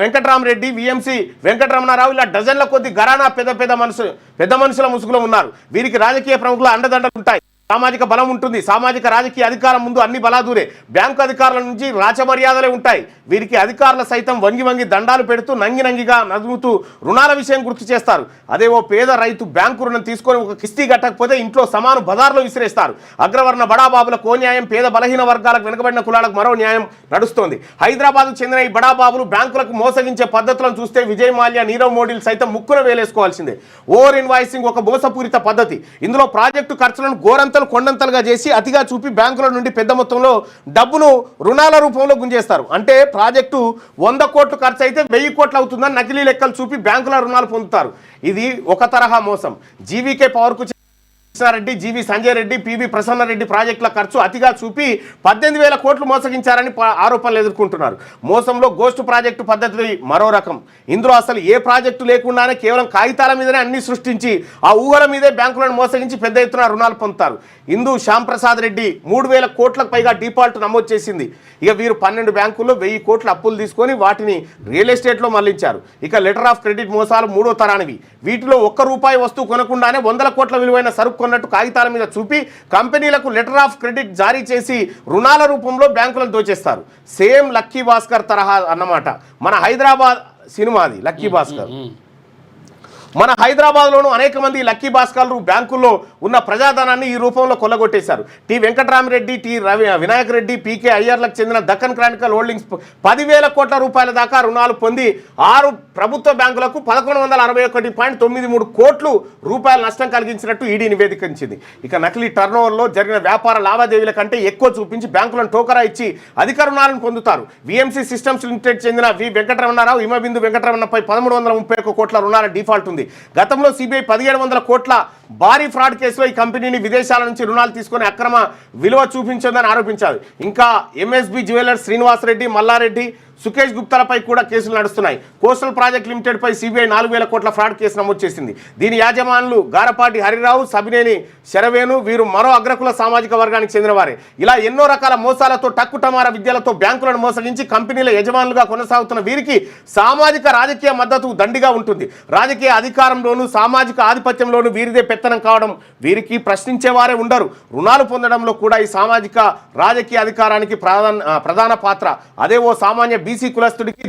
వెంకటరామరెడ్డి, విఎంసి వెంకటరమణారావు, ఇలా డజన్ల కొద్ది ఘరానా పెద్ద మనుషుల ముసుగులో ఉన్నారు. వీరికి రాజకీయ ప్రముఖుల అండదండలు ఉంటాయి. సామాజిక బలం ఉంటుంది. సామాజిక రాజకీయ అధికారం ముందు అన్ని బలాదూరే. బ్యాంకు అధికారుల నుంచి రాచమర్యాదలే ఉంటాయి. వీరికి అధికారులు సైతం వంగి దండాలు పెడుతూ నంగిగా నదుముతూ రుణాల విషయం గుర్తు చేస్తారు. అదే ఓ పేద రైతు బ్యాంకు రుణం తీసుకొని ఒక కిస్తీ కట్టకపోతే ఇంట్లో సమాను బజార్లో విసిరేస్తారు. అగ్రవర్ణ బడాబాబులకు ఓ న్యాయం, పేద బలహీన వర్గాలకు, వెనుకబడిన కులాలకు మరో న్యాయం నడుస్తోంది. హైదరాబాద్కు చెందిన ఈ బడాబాబులు బ్యాంకులకు మోసగించే పద్ధతులను చూస్తే విజయ్ మాల్యా, నీరవ్ మోడీలు సైతం ముక్కున వేలేసుకోవాల్సిందే. ఓవర్ ఇన్వాయిసింగ్ ఒక మోసపూరిత పద్ధతి. ఇందులో ప్రాజెక్టు ఖర్చులను కొండంతలుగా చేసి అతిగా చూపి బ్యాంకుల నుండి పెద్ద మొత్తంలో డబ్బును రుణాల రూపంలో గుంజేస్తారు. అంటే ప్రాజెక్టు 100 కోట్లు ఖర్చు అయితే 1000 కోట్లు అవుతుందని నకిలీ లెక్కలు చూపి బ్యాంకుల రుణాలు పొందుతారు. ఇది ఒక తరహా మోసం. జీవీకే పవర్కు కృష్ణారెడ్డి, జీవి సంజయ్ రెడ్డి, పివి ప్రసన్నరెడ్డి ప్రాజెక్టుల ఖర్చు అతిగా చూపి 18,000 కోట్లు మోసగించారని ఆరోపణలు ఎదుర్కొంటున్నారు. మోసంలో గోస్ట్ ప్రాజెక్టు పద్ధతి మరో రకం. ఇందులో అసలు ఏ ప్రాజెక్టు లేకుండానే కేవలం కాగితాల మీదనే అన్ని సృష్టించి ఆ ఊహల మీదే బ్యాంకులను మోసగించి పెద్ద ఎత్తున రుణాలు పొందుతారు. ఇందు శ్యాంప్రసాద్ రెడ్డి 3,000 కోట్లకు పైగా డిఫాల్ట్ నమోదు చేసింది. ఇక వీరు 12 బ్యాంకుల్లో 1,000 కోట్ల అప్పులు తీసుకొని వాటిని రియల్ ఎస్టేట్లో మళ్లించారు. ఇక లెటర్ ఆఫ్ క్రెడిట్ మోసాలు 3వ తరానివి. వీటిలో ₹1 వస్తువు కొనకుండానే 100 కోట్ల విలువైన సరుకు కొన్నట్టు కాగితాల మీద చూపి కంపెనీలకు లెటర్ ఆఫ్ క్రెడిట్ జారీ చేసి రుణాల రూపంలో బ్యాంకులను దోచేస్తారు. సేమ్ లక్కీ భాస్కర్ తరహా అన్నమాట. మన హైదరాబాద్ సినిమాది లక్కీ భాస్కర్. మన హైదరాబాద్లోనూ అనేక మంది లక్కీ భాస్కర్లు బ్యాంకుల్లో ఉన్న ప్రజాధనాన్ని ఈ రూపంలో కొల్లగొట్టేశారు. టి వెంకటరామరెడ్డి, టి వినాయక్ రెడ్డి, పీకే అయ్యర్లకు చెందిన దక్కన్ క్రానికల్ హోల్డింగ్స్ 10,000 కోట్ల రూపాయల దాకా రుణాలు పొంది 6 ప్రభుత్వ బ్యాంకులకు 1,161.93 కోట్లు రూపాయల నష్టం కలిగించినట్టు ఈడీ నివేదించింది. ఇక నకిలీ టర్నోవర్లో జరిగిన వ్యాపార లావాదేవీల కంటే ఎక్కువ చూపించి బ్యాంకులను టోకరా ఇచ్చి అధిక రుణాలను పొందుతారు. విఎంసీ సిస్టమ్స్ లిమిటెడ్ చెందిన వి వెంకటరమణారావు, హిమబిందు వెంకటరమణపై 1,331 కోట్ల రుణాల డిఫాల్ట్ ఉంది. గతంలో సిబిఐ 1,700 కోట్ల భారీ ఫ్రాడ్ కేసులో ఈ కంపెనీని విదేశాల నుంచి రుణాలు తీసుకొని అక్రమ విలువ చూపించిందని ఆరోపించారు. ఇంకా ఎంఎస్బి జ్యువెలర్స్ శ్రీనివాసరెడ్డి, మల్లారెడ్డి, సుకేష్ గుప్తాలపై కూడా కేసులు నడుస్తున్నాయి. కోస్టల్ ప్రాజెక్ట్ లిమిటెడ్ పై సిబిఐ 4,000 కోట్ల ఫ్రాడ్ కేసు నమోదు చేసింది. దీని యాజమానులు గారపాటి హరిరావు, సబినేని శరవేణు. వీరు మరో అగ్రకుల సామాజిక వర్గానికి చెందినవారే. ఇలా ఎన్నో రకాల మోసాలతో టక్కుటమార విద్యలతో బ్యాంకులను మోసగించి కంపెనీల యజమానులుగా కొనసాగుతున్న వీరికి సామాజిక రాజకీయ మద్దతు దండిగా ఉంటుంది. రాజకీయ అధికారంలోనూ సామాజిక ఆధిపత్యంలోనూ వీరిదే పెత్తనం కావడం వీరికి ప్రశ్నించేవారే ఉండరు. రుణాలు పొందడంలో కూడా ఈ సామాజిక రాజకీయ అధికారానికి ప్రధాన పాత్ర. అదే ఓ సామాన్య బీసీ కులస్తుడికి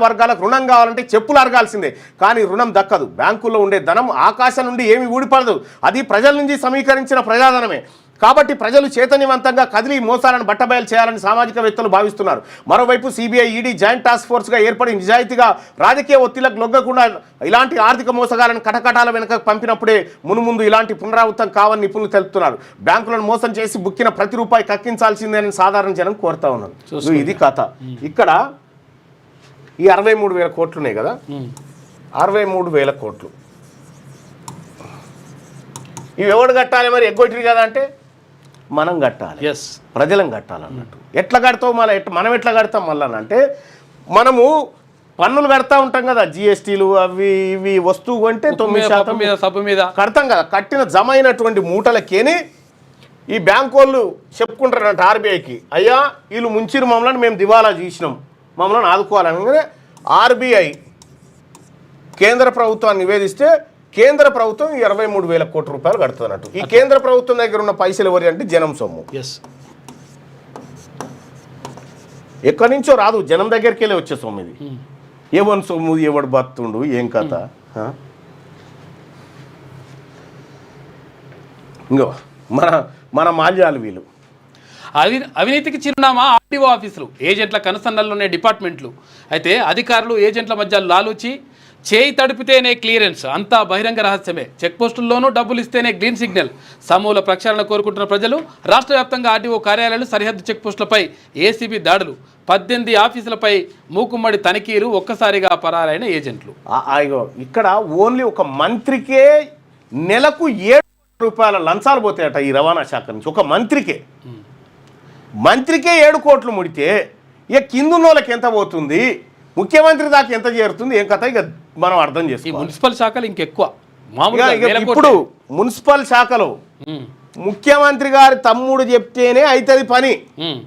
వర్గాలకు రుణం కావాలంటే చెప్పులు అరగాల్సిందే, కానీ రుణం దక్కదు. బ్యాంకుల్లో ఉండే ధనం ఆకాశం నుండి ఏమి ఊడిపడదు. అది ప్రజల నుంచి సమీకరించిన ప్రజాధనమే. కాబట్టి ప్రజలు చైతన్యవంతంగా కదిలి మోసాలను బట్టబయలు చేయాలని సామాజికవేత్తలు భావిస్తున్నారు. మరోవైపు సిబిఐ, ఈడీ జాయింట్ టాస్క్ ఫోర్స్గా ఏర్పడి నిజాయితీగా రాజకీయ ఒత్తిళ్లకు లొగ్గకుండా ఇలాంటి ఆర్థిక మోసగాలను కటకటాల వెనుక పంపినప్పుడే మునుముందు ఇలాంటి పునరావృతం కావని నిపుణులు తెలుపుతున్నారు. బ్యాంకులను మోసం చేసి బుక్కిన ప్రతి రూపాయి కక్కించాల్సిందేనని సాధారణ జనం కోరుతా ఉన్నారు. ఇది కథ. ఇక్కడ ఈ 63,000 కోట్లు ఉన్నాయి కదా, 63,000 కోట్లు ఇవి ఎవడు కట్టాలి మరి? ఎగ్గొట్టిరు కదా అంటే మనం కట్టాలి, ప్రజలం కట్టాలన్నట్టు. ఎట్లా కడతావు మళ్ళీ? మనం ఎట్లా కడతాం మళ్ళీ అంటే, మనము పన్నులు కడతా ఉంటాం కదా, జిఎస్టీలు అవి ఇవి వస్తువు కొంటే 9% మీద కడతాం కదా. కట్టిన జమ అయినటువంటి మూటలకేని ఈ బ్యాంకు వాళ్ళు చెప్పుకుంటారంట ఆర్బీఐకి, అయ్యా వీళ్ళు ముంచిరు మమ్మల్ని, మేము దివాలా చేసినాం, మమ్మల్ని ఆదుకోవాలని ఆర్బీఐ కేంద్ర ప్రభుత్వాన్ని నివేదిస్తే కేంద్ర ప్రభుత్వం 23,000 కోట్ల రూపాయలు కడుతుంది అన్నట్టు. ఈ కేంద్ర ప్రభుత్వం దగ్గర ఉన్న పైసలు ఎవరి అంటే జనం సొమ్ము. ఎక్కడి నుంచో రాదు, జనం దగ్గరికి వెళ్ళి వచ్చే సొమ్ము ఇది. ఎవరి సొమ్ము, ఎవడు బతుండు, ఏం కథ. ఇంకో మన మాల్యాలు వీళ్ళు అవినీతికి చిరునామా ఆర్టీఓ ఆఫీసులు, ఏజెంట్ల కనుసన్నల్లోనే డిపార్ట్మెంట్లు. అయితే అధికారులు ఏజెంట్ల మధ్య లాలూచి, చేయి తడిపితేనే క్లియరెన్స్, అంతా బహిరంగ రహస్యమే. చెక్ పోస్టుల్లోనూ డబ్బులు ఇస్తేనే గ్రీన్ సిగ్నల్. సమూల ప్రక్షాళన కోరుకుంటున్న ప్రజలు. రాష్ట్ర వ్యాప్తంగా ఆర్టీఓ కార్యాలయాలు, సరిహద్దు చెక్ పోస్టులపై ఏసీబీ దాడులు, 18 ఆఫీసులపై మూకుమ్మడి తనిఖీలు, ఒక్కసారిగా పరారైన ఏజెంట్లు. ఇక్కడ ఓన్లీ ఒక మంత్రికే నెలకు 7 రూపాయల లంచాలు పోతాయట ఈ రవాణా శాఖ నుంచి. ఒక మంత్రికే 7 కోట్లు ముడితే ఇక కిందున్నోళ్ళకి ఎంత పోతుంది, ముఖ్యమంత్రి దాకా ఎంత చేరుతుంది, ఏం కథ ఇక మనం అర్థం చేసుకోవాలి. మున్సిపల్ శాఖలు ఇంకెక్కువ. ఇప్పుడు మున్సిపల్ శాఖలో ముఖ్యమంత్రి గారి తమ్ముడు చెప్తేనే అవుతుంది పని,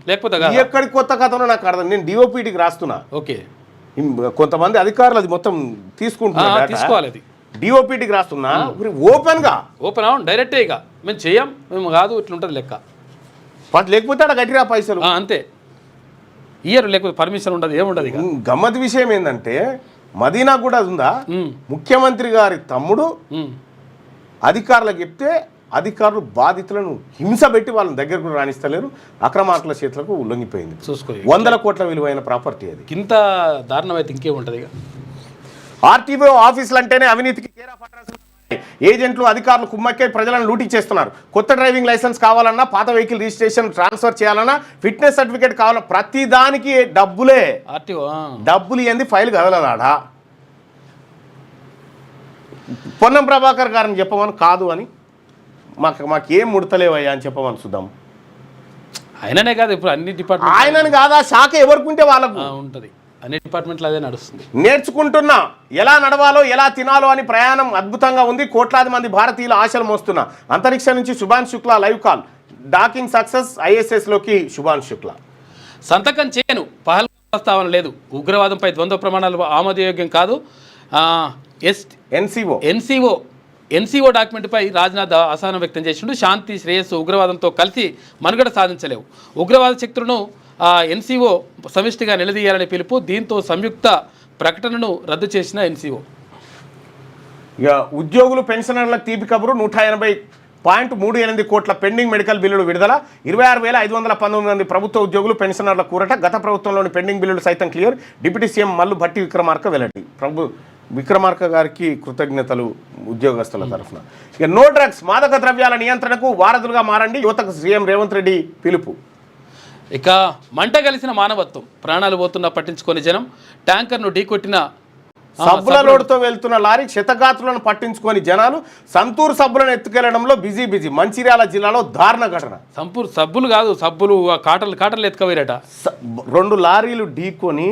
లేకపోతే ఎక్కడికి కొత్త కథనో నాకు అర్థం. నేను డిఓపిటికి రాస్తున్నా. ఓకే, కొంతమంది అధికారులు అది మొత్తం తీసుకుంటున్నారు. డిఓపిటికి రాస్తున్నా. ఓపెన్ డైరెక్టే ఇక మేము చెయ్యం, మేము కాదు, ఇట్లుంటుంది లెక్క. లేకపోతే అక్కడ గట్టిరా పైసలు అంతే ఇయర్, లేకపోతే పర్మిషన్ ఉండదు, ఏముండదు. ఇక గమ్మత్ విషయం ఏంటంటే, మదీనా కూడా ఉందా, ముఖ్యమంత్రి గారి తమ్ముడు అధికారులకు చెప్తే అధికారులు బాధితులను హింస పెట్టి వాళ్ళని దగ్గరకు రాణిస్తలేరు. అక్రమార్కుల చేతులకు ఉల్లంఘిపోయింది. చూసుకో, 100 కోట్ల విలువైన ప్రాపర్టీ అది. ఇంత దారుణం అయితే ఇంకేముంటుంది. ఇక ఆర్టీఓ ఆఫీసులు అంటేనే అవినీతికి కేర్ ఆఫ్ అడ్రస్. ఏజెంట్లు, అధికారులు కుమ్మక్కై ప్రజలను లూటీ చేస్తున్నారు. కొత్త డ్రైవింగ్ లైసెన్స్ కావాలన్నా, పాత వెహికల్ రిజిస్ట్రేషన్ ట్రాన్స్ఫర్ చేయాలన్నా, ఫిట్నెస్ సర్టిఫికేట్ కావాలన్నా ప్రతి దానికి డబ్బులే. డబ్బులు ఏంది, ఫైల్ కదలదాడా. పొన్నం ప్రభాకర్ గారిని చెప్పమని కాదు అని మాకేం ముడతలేవయ్యా అని చెప్పమని చూద్దాం. ఆయననే కాదు ఇప్పుడు అన్ని డిపార్ట్మెంట్ ఆయనని కాదా శాఖ ఎవరుకుంటే వాళ్ళకు ఉంటుంది, అన్ని డిపార్ట్మెంట్లు అదే నడుస్తుంది. నేర్చుకుంటున్నా ఎలా నడవాలో ఎలా తినాలో అని ప్రయాణం అద్భుతంగా ఉంది. కోట్లాది మంది భారతీయుల ఆశలు మోస్తున్నా. అంతరిక్షం నుంచి Shubhan Shukla live call. Docking success, ఐఎస్ఎస్లోకి శుభాన్ శుక్లా. సంతకం చేయను, పహల్ ప్రస్తావన లేదు, ఉగ్రవాదంపై ద్వంద్వ ప్రమాణాలు ఆమోదయోగ్యం కాదు. ఎన్సీఓ డాక్యుమెంట్పై రాజ్నాథ్ అసహనం వ్యక్తం చేసిండు. శాంతి శ్రేయస్సు ఉగ్రవాదంతో కలిసి మనుగడ సాధించలేవు. ఉగ్రవాద శక్తులను ఎన్సీఓ సమిష్టిగా నిలదీయాలని పిలుపు. దీంతో సంయుక్త ప్రకటనను రద్దు చేసిన ఎన్సీఓ. ఇక ఉద్యోగులు పెన్షనర్లకు తీపి కబురు. 180.38 కోట్ల పెండింగ్ మెడికల్ బిల్లులు విడుదల. 26,519 మంది ప్రభుత్వ ఉద్యోగులు పెన్షనర్ల కూరట. గత ప్రభుత్వంలోని పెండింగ్ బిల్లులు సైతం clear. Deputy CM Mallu Bhatti Vikramarka వెల్లడి. విక్రమార్క గారికి కృతజ్ఞతలు ఉద్యోగస్తుల తరఫున. ఇక నో డ్రగ్స్, మాదక ద్రవ్యాల నియంత్రణకు వారధులుగా మారండి, యువతకు సీఎం రేవంత్ రెడ్డి పిలుపు. ఇక మంట కలిసిన మానవత్వం, ప్రాణాలు పోతున్నా పట్టించుకొని జనం. ట్యాంకర్ను ఢీకొట్టిన సబ్బుల లోడుతో వెళ్తున్న లారీ క్షతగాత్రులను పట్టించుకొని జనాలు. సంతూర్ సబ్బులను ఎత్తుకెళ్లడంలో బిజీ. మంచిర్యాల జిల్లాలో దారుణ ఘటన. సబ్బులు కాదు, సబ్బులు కాటలు ఎత్తుకపోయారట. 2 లారీలు ఢీకొని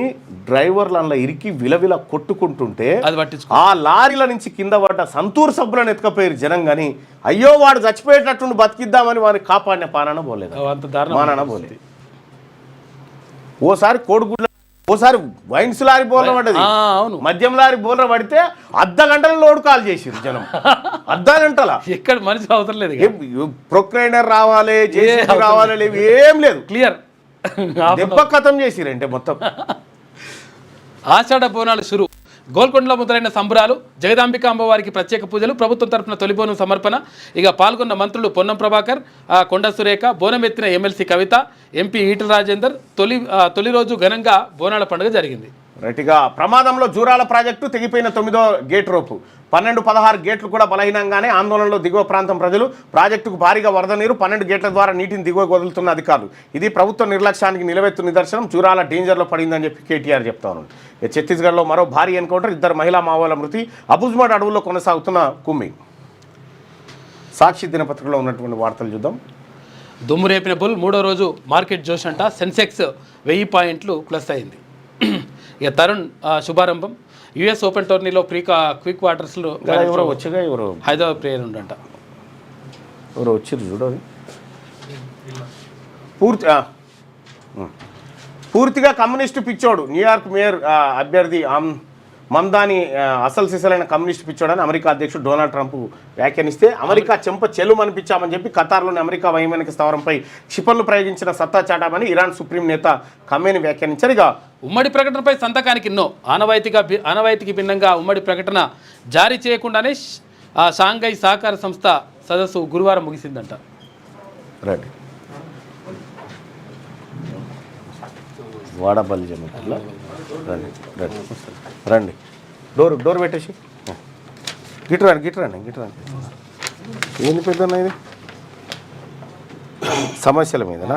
డ్రైవర్లు అందులో ఇరికి విలవిల కొట్టుకుంటుంటే అది పట్టించుకో. ఆ లారీల నుంచి కింద పడ్డ సంతూర్ సబ్బులను ఎత్తుకపోయారు జనం. కానీ అయ్యో వాడు చచ్చిపోయేటట్టు బతికిద్దామని వారిని కాపాడిన పాలన పోలేదు, మానన పోలేదు. ఓసారి కోడిగుడ్ల, ఓసారి వైన్స్ లారీ బోర్ల పడ్డది, మద్యం లారీ బోర్ల పడితే అర్ధ గంటల లోడ్ కాల్ చేసిరు జనం. అర్ధ గంటల ఎక్కడ మనిషి అవసరం లేదు. ప్రొక్రైనర్ రావాలి, జేసీబీ రావాలి, ఏం లేదు, క్లియర్ దెబ్బ ఖతం చేసిరంటే మొత్తం. ఆషాఢ బోనాలు షురు. గోల్కొండలో మొదలైన సంబరాలు. జగదాంబిక అమ్మవారికి ప్రత్యేక పూజలు. ప్రభుత్వం తరఫున తొలి బోనం సమర్పణ. ఇక పాల్గొన్న మంత్రులు పొన్నం ప్రభాకర్, కొండ సురేఖ, బోనం ఎత్తిన ఎమ్మెల్సీ కవిత, ఎంపీ ఈటల రాజేందర్. తొలి రోజు ఘనంగా బోనాల పండుగ జరిగింది. రైట్గా ప్రమాదంలో జూరాల ప్రాజెక్టు తెగిపోయిన 9వ గేట్ రోపు. 12-16 గేట్లు కూడా బలహీనంగానే ఆందోళనలో దిగువ ప్రాంతం ప్రజలు. ప్రాజెక్టుకు భారీగా వరద నీరు. 12 గేట్ల ద్వారా నీటిని దిగువ వదులుతున్న అధికారులు. ఇది ప్రభుత్వ నిర్లక్ష్యానికి నిలవెత్తు నిదర్శనం. జూరాల డేంజర్లో పడిందని చెప్పి కేటీఆర్ చెప్తా ఉన్నాడు. ఛత్తీస్గఢ్లో మరో భారీ ఎన్కౌంటర్. 2 మహిళా మావోల మృతి. అబుజ్మడ్ అడవుల్లో కొనసాగుతున్న కుమ్మింగ్. సాక్షి దినపత్రికలో ఉన్నటువంటి వార్తలు చూద్దాం. దుమ్ము రేపిన బుల్. 3వ రోజు మార్కెట్ జోష్ అంట. సెన్సెక్స్ 1000 పాయింట్లు ప్లస్ అయింది. ఇక తరుణ్ శుభారంభం. యుఎస్ ఓపెన్ టోర్నీలో క్విక్ వాటర్స్లో ఎవరో హైదరాబాద్ ప్లేయర్ ఉండంట. ఎవరో వచ్చారు చూడాలి. పూర్తిగా కమ్యూనిస్టు పిచ్చోడు. న్యూయార్క్ మేయర్ అభ్యర్థి మమ్దాని అసలు సిసలైన కమ్యూనిస్ట్ పిచ్చోడని అమెరికా అధ్యక్షుడు డొనాల్డ్ ట్రంప్ వ్యాఖ్యానిస్తే, అమెరికా చెంప చెల్లు అనిపించామని చెప్పి ఖతార్లోని అమెరికా వైమానిక స్థావరంపై క్షిపణులు ప్రయోగించిన సత్తా చాటామని ఇరాన్ సుప్రీం నేత ఖమేని వ్యాఖ్యానించారు. ఇక ఉమ్మడి ప్రకటనపై సంతకానికి ఆనవాయితీకి భిన్నంగా ఉమ్మడి ప్రకటన జారీ చేయకుండానే షాంఘై సహకార సంస్థ సదస్సు గురువారం ముగిసిందంట. రండి వాడపల్లి జమీలో రండి రండి రండి. డోర్ పెట్టేసి గిట్రండి. ఏంది పెద్ద ఇది సమస్యల మీదనా?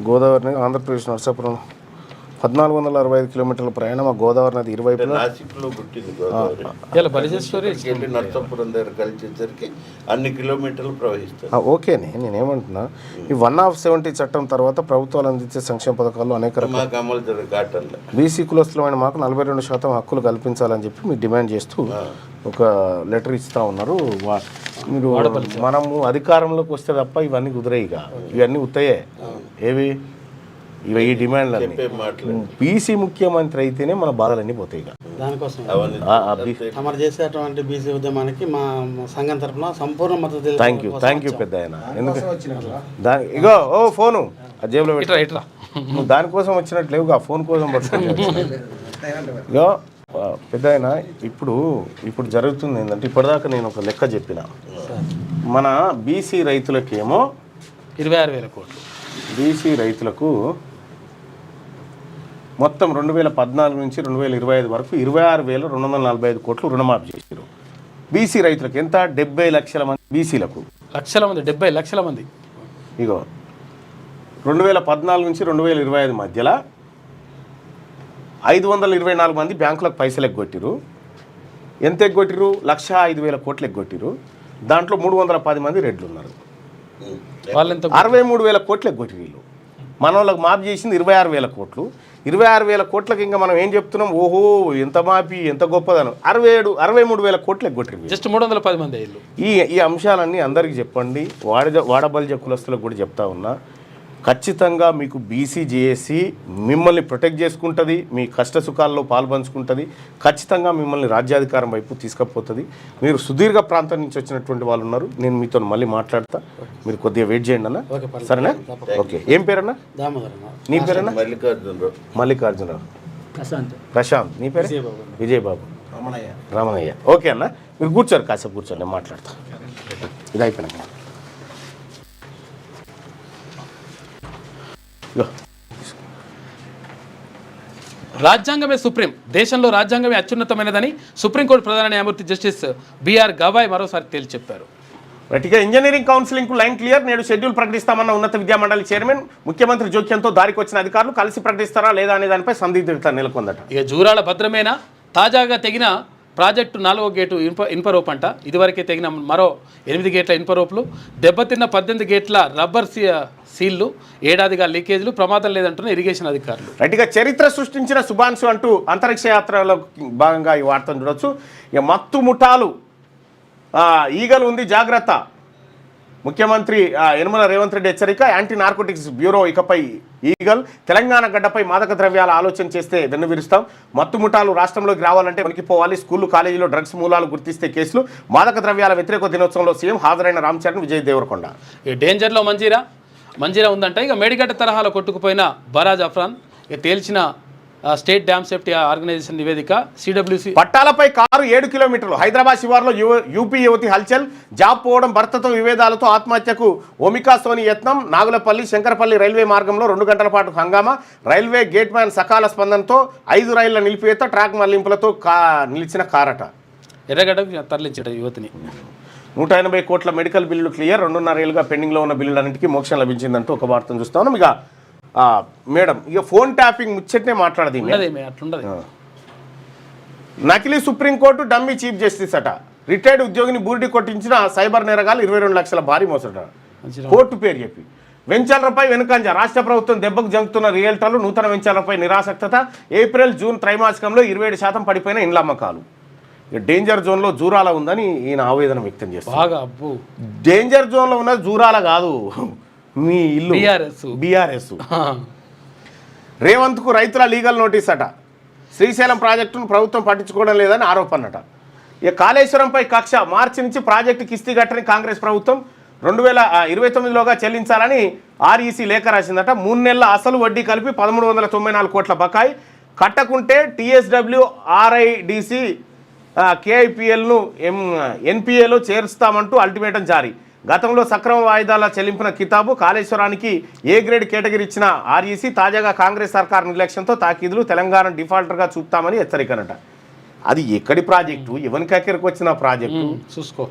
గోదావరి ఆంధ్రప్రదేశ్ నర్సాపురం 1465 కిలోమీటర్ల ప్రయాణం. ఆ గోదావరి నది ఇరువైపులా నర్సాపురం దగ్గర కలిసేసరికి అన్ని కిలోమీటర్లు ప్రవహిస్తారు. ఓకేనే, నేనేమంటున్నా, ఈ 1/70 చట్టం తర్వాత ప్రభుత్వాలు అందించే సంక్షేమ పథకాల్లో అనేక రకాల అమలు జరగాటంలో బీసీ కులస్తులమైన మాకు 42% హక్కులు కల్పించాలని చెప్పి మీరు డిమాండ్ చేస్తూ ఒక లెటర్ ఇస్తూ ఉన్నారు. మీరు మనము అధికారంలోకి వస్తే తప్ప ఇవన్నీ కుదిరేయిగా, ఇవన్నీ ఉత్తయే. ఏవి ఈ డిమాండ్లన్నీ. బీసీ ముఖ్యమంత్రి అయితేనే మన బాధలన్నీ పోతాయి. దానికోసం తమరు చేసేటువంటి బీసీ ఉద్యమానికి మా సంఘం తరఫున సంపూర్ణ మద్దతు. థ్యాంక్ యూ పెద్ద ఆయన. ఎందుకంటే ఇగో ఫోను ఆ జేబులో పెట్టి నువ్వు దానికోసం వచ్చినట్లేవు, ఆ ఫోన్ కోసం పట్టుకుంటా. ఇగో పెద్ద ఆయన, ఇప్పుడు జరుగుతుంది ఏంటంటే, ఇప్పటిదాకా నేను ఒక లెక్క చెప్పిన, మన బీసీ రైతులకేమో 26,000 కోట్లు, బీసీ రైతులకు మొత్తం 2014 నుంచి 2025 వరకు 26,245 కోట్లు రుణమాఫీ చేశారు. బీసీ రైతులకు ఎంత? 70 లక్షల మంది బీసీలకు. 70 లక్షల మంది. ఇగో 2014 నుంచి 2025 మధ్యలో 524 మంది బ్యాంకులకు పైసలు ఎగ్గొట్టిరు. ఎంత ఎగ్గొట్టిరు? 1,05,000 కోట్లు ఎగ్గొట్టిరు. దాంట్లో 310 మంది రెడ్లు ఉన్నారు. వాళ్ళెంత 63,000 కోట్లు ఎగ్గొట్టిరు వీళ్ళు. మన వాళ్ళకి మాఫీ చేసింది 26,000 కోట్లు. 26,000 కోట్లకి ఇంకా మనం ఏం చెప్తున్నాం? ఓహో ఎంత మాఫీ, ఎంత గొప్పదనం. 63,000 కోట్లు ఎగ్గొట్టిరు. జస్ట్ 310 మంది ఇల్లు. ఈ అంశాలన్నీ అందరికీ చెప్పండి. వాడబలిజ కులస్తులకు కూడా చెప్తా ఉన్నా. ఖచ్చితంగా మీకు బీసీ జేఏసీ మిమ్మల్ని ప్రొటెక్ట్ చేసుకుంటుంది, మీ కష్ట సుఖాల్లో పాల్పంచుకుంటుంది, ఖచ్చితంగా మిమ్మల్ని రాజ్యాధికారం వైపు తీసుకుపోతుంది. మీరు సుదీర్ఘ ప్రాంతం నుంచి వచ్చినటువంటి వాళ్ళు ఉన్నారు. నేను మీతో మళ్ళీ మాట్లాడతా, మీరు కొద్దిగా వెయిట్ చేయండి అన్న. సరేనా? ఓకే. ఏం పేరన్నా? దామోదర్. నీ పేరన్నా? మల్లికార్జునరావు. ప్రశాంత్. నీ పేరు? విజయబాబు. రమణయ్య. ఓకే అన్న, మీరు కూర్చోరు, కాసేపు కూర్చోండి, నేను మాట్లాడతా. ఇది అయిపోయినాక రాజ్యాంగమే సుప్రీం, దేశంలో రాజ్యాంగమే అత్యున్నతమైనదని సుప్రీంకోర్టు ప్రధాన న్యాయమూర్తి జస్టిస్ బిఆర్ గవాయ్ మరోసారి తేల్చి చెప్పారు. గట్టిగా ఇంజనీరింగ్ కౌన్సిలింగ్కు లైన్ క్లియర్. నేడు షెడ్యూల్ ప్రకటిస్తామన్న ఉన్నత విద్యామండలి చైర్మన్. ముఖ్యమంత్రి జోక్యంతో దారికి వచ్చిన అధికారులు కలిసి ప్రకటిస్తారా లేదా అనే దానిపై సందిగ్ధత నెలకొందట. ఇక జూరాల భద్రమేనా? తాజాగా తెగిన ప్రాజెక్టు 4వ గేటు ఇనుప రోప్ అంట. ఇదివరకే తెగిన మరో 8 గేట్ల ఇనుప రోపులు, దెబ్బతిన్న 18 గేట్ల రబ్బర్ సీళ్లు, ఏడాదిగా లీకేజీలు, ప్రమాదం లేదంటున్న ఇరిగేషన్ అధికారులు. గట్టిగా చరిత్ర సృష్టించిన శుభాంశు అంటూ అంతరిక్ష యాత్రలో భాగంగా ఈ వార్తను చూడొచ్చు. ఇక మత్తు ముఠాలు ఈగలు ఉంది జాగ్రత్త. ముఖ్యమంత్రి యనమల రేవంత్ రెడ్డి హెచ్చరిక. యాంటీ నార్కోటిక్స్ బ్యూరో ఇకపై ఈగల్. తెలంగాణ గడ్డపై మాదక ద్రవ్యాల ఆలోచన చేస్తే వెన్నువిరుస్తాం. మత్తు ముఠాలు రాష్ట్రంలోకి రావాలంటే వణికిపోవాలి. స్కూళ్ళు కాలేజీలో డ్రగ్స్ మూలాలు గుర్తిస్తే కేసులు. మాదక ద్రవ్యాల వ్యతిరేక దినోత్సవంలో సీఎం హాజరైన రామ్ చరణ్, విజయ్ దేవరకొండ. ఈ డేంజర్లో మంజీరా ఉందంట. ఇక మేడిగడ్డ తరహాలో కొట్టుకుపోయిన బరాజ్ అఫ్రాన్. ఇక తేల్చిన స్టేట్ డ్యామ్ సేఫ్టీ ఆర్గనైజేషన్ నివేదిక. సిడబ్ల్యూసి పట్టాలపై కారు 7 కిలోమీటర్లు. హైదరాబాద్ శివార్లో యూపీ యువతి హల్చల్. జాబ్ పోవడం, భర్తతో విభేదాలతో ఆత్మహత్యకు ఒమికా సోని యత్నం. నాగులపల్లి శంకరపల్లి రైల్వే మార్గంలో 2 గంటల పాటు హంగామా. రైల్వే గేట్ మ్యాన్ సకాల స్పందనతో 5 రైళ్ల నిలిపివేత. ట్రాక్ మళ్లింపులతో నిలిచిన కారట. ఎర్రగడ్డకు తరలించట యువతిని. 180 కోట్ల మెడికల్ బిల్లులు క్లియర్. 2.5 ఏళ్ళుగా పెండింగ్లో ఉన్న బిల్లులన్నింటికీ మోక్షం లభించిందంటూ ఒక వార్తను చూస్తాను. ఇక మేడం, ఇక ఫోన్ ట్యాపింగ్ ముచ్చట్నే మాట్లాడదు. నకిలీ సుప్రీంకోర్టు డమ్మీ చీఫ్ జస్టిస్ అట. రిటైర్డ్ ఉద్యోగిని బూరిడి కొట్టించిన సైబర్ నేరగాలు 22 లక్షల భారీ మోసట. కోర్టు పేరు చెప్పి వెంచర్లపై వెనుకంజ. రాష్ట్ర ప్రభుత్వం దెబ్బకు జంకుతున్న రియల్టర్లు. నూతన వెంచర్లపై నిరాసక్తత. ఏప్రిల్ జూన్ త్రైమాసికంలో 27% పడిపోయిన ఇండ్ల అమ్మకాలు. డేంజర్ జోన్లో జూరాల ఉందని ఈయన ఆవేదన వ్యక్తం చేస్తారు. డేంజర్ జోన్లో ఉన్నది జూరాల కాదు, మీ ఇల్లు బీఆర్ఎస్. రేవంత్కు రైతుల లీగల్ నోటీస్ అట. శ్రీశైలం ప్రాజెక్టును ప్రభుత్వం పట్టించుకోవడం లేదని ఆరోపణట. ఇక కాళేశ్వరంపై కక్ష. మార్చి నుంచి ప్రాజెక్టు కిస్తీ కట్టని కాంగ్రెస్ ప్రభుత్వం 2029లోగా చెల్లించాలని ఆర్ఈసీ లేఖ రాసిందట. 3 నెలల అసలు వడ్డీ కలిపి 1394 కోట్ల బకాయి. కట్టకుంటే టీఎస్డబ్ల్యూ, ఆర్ఐడిసి, కేఐపిఎల్ను ఎన్పిఏలో చేరుస్తామంటూ అల్టిమేటం జారీ. గతంలో సక్రమ వాయిదాల చెల్లింపున కితాబు. కాళేశ్వరానికి ఏ గ్రేడ్ కేటగిరీ ఇచ్చిన ఆర్ఈసీ తాజాగా కాంగ్రెస్ సర్కార్ నిర్లక్ష్యంతో తాకీదులు. తెలంగాణ డిఫాల్టర్గా చూపుతామని హెచ్చరికనట. అది ఎక్కడి ప్రాజెక్టు, ఎవరికి ఎక్కడికి వచ్చిన ప్రాజెక్టు చూసుకో.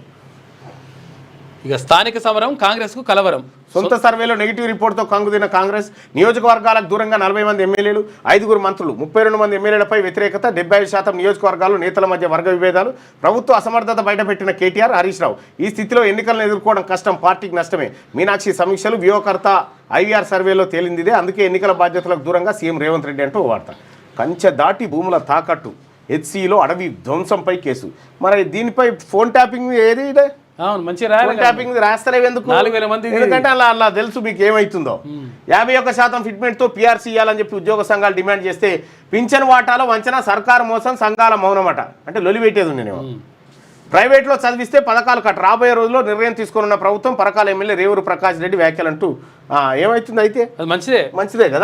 ఇక స్థానిక సమరం కాంగ్రెస్కు కలవరం. సొంత సర్వేలో నెగిటివ్ రిపోర్ట్తో కంగుదిన కాంగ్రెస్. నియోజకవర్గాలకు దూరంగా 40 మంది ఎమ్మెల్యేలు, 5 మంత్రులు. 32 మంది ఎమ్మెల్యేలపై వ్యతిరేకత. 75% నియోజకవర్గాలు. నేతల మధ్య వర్గ విభేదాలు. ప్రభుత్వ అసమర్థత బయటపెట్టిన కేటీఆర్, హరీష్ రావు. ఈ స్థితిలో ఎన్నికలను ఎదుర్కోవడం కష్టం, పార్టీకి నష్టమే. మీనాక్షి సమీక్షలు. వ్యూహకర్త ఐవీఆర్ సర్వేలో తేలిందిదే. అందుకే ఎన్నికల బాధ్యతలకు దూరంగా సీఎం రేవంత్ రెడ్డి అంటూ వార్త. కంచె దాటి భూముల తాకట్టు. హెచ్సిలో అడవి ధ్వంసంపై కేసు. మరి దీనిపై ఫోన్ ట్యాపింగ్ ఏది ఇదే? మంచిగా ట్యాపింగ్ రాస్తలేవు ఎందుకు? 4,000 మంది. ఎందుకంటే అలా తెలుసు మీకు ఏమవుతుందో. 51% ఫిట్మెంట్తో పీఆర్సీ ఇవ్వాలని చెప్పి ఉద్యోగ సంఘాలు డిమాండ్ చేస్తే పింఛన్ వాటాలో వంచన, సర్కారు మోసం, సంఘాల మౌనమట. అంటే లొలిపెట్టేది ఉంది. నేను ప్రైవేట్లో చదివిస్తే పథకాలు కట్. రాబోయే రోజుల్లో నిర్ణయం తీసుకున్న ప్రభుత్వం. పరకాల ఎమ్మెల్యే రేవూరు ప్రకాష్ రెడ్డి వ్యాఖ్యలంటూ ఏమవుతుంది? అయితే మంచిదే కదా.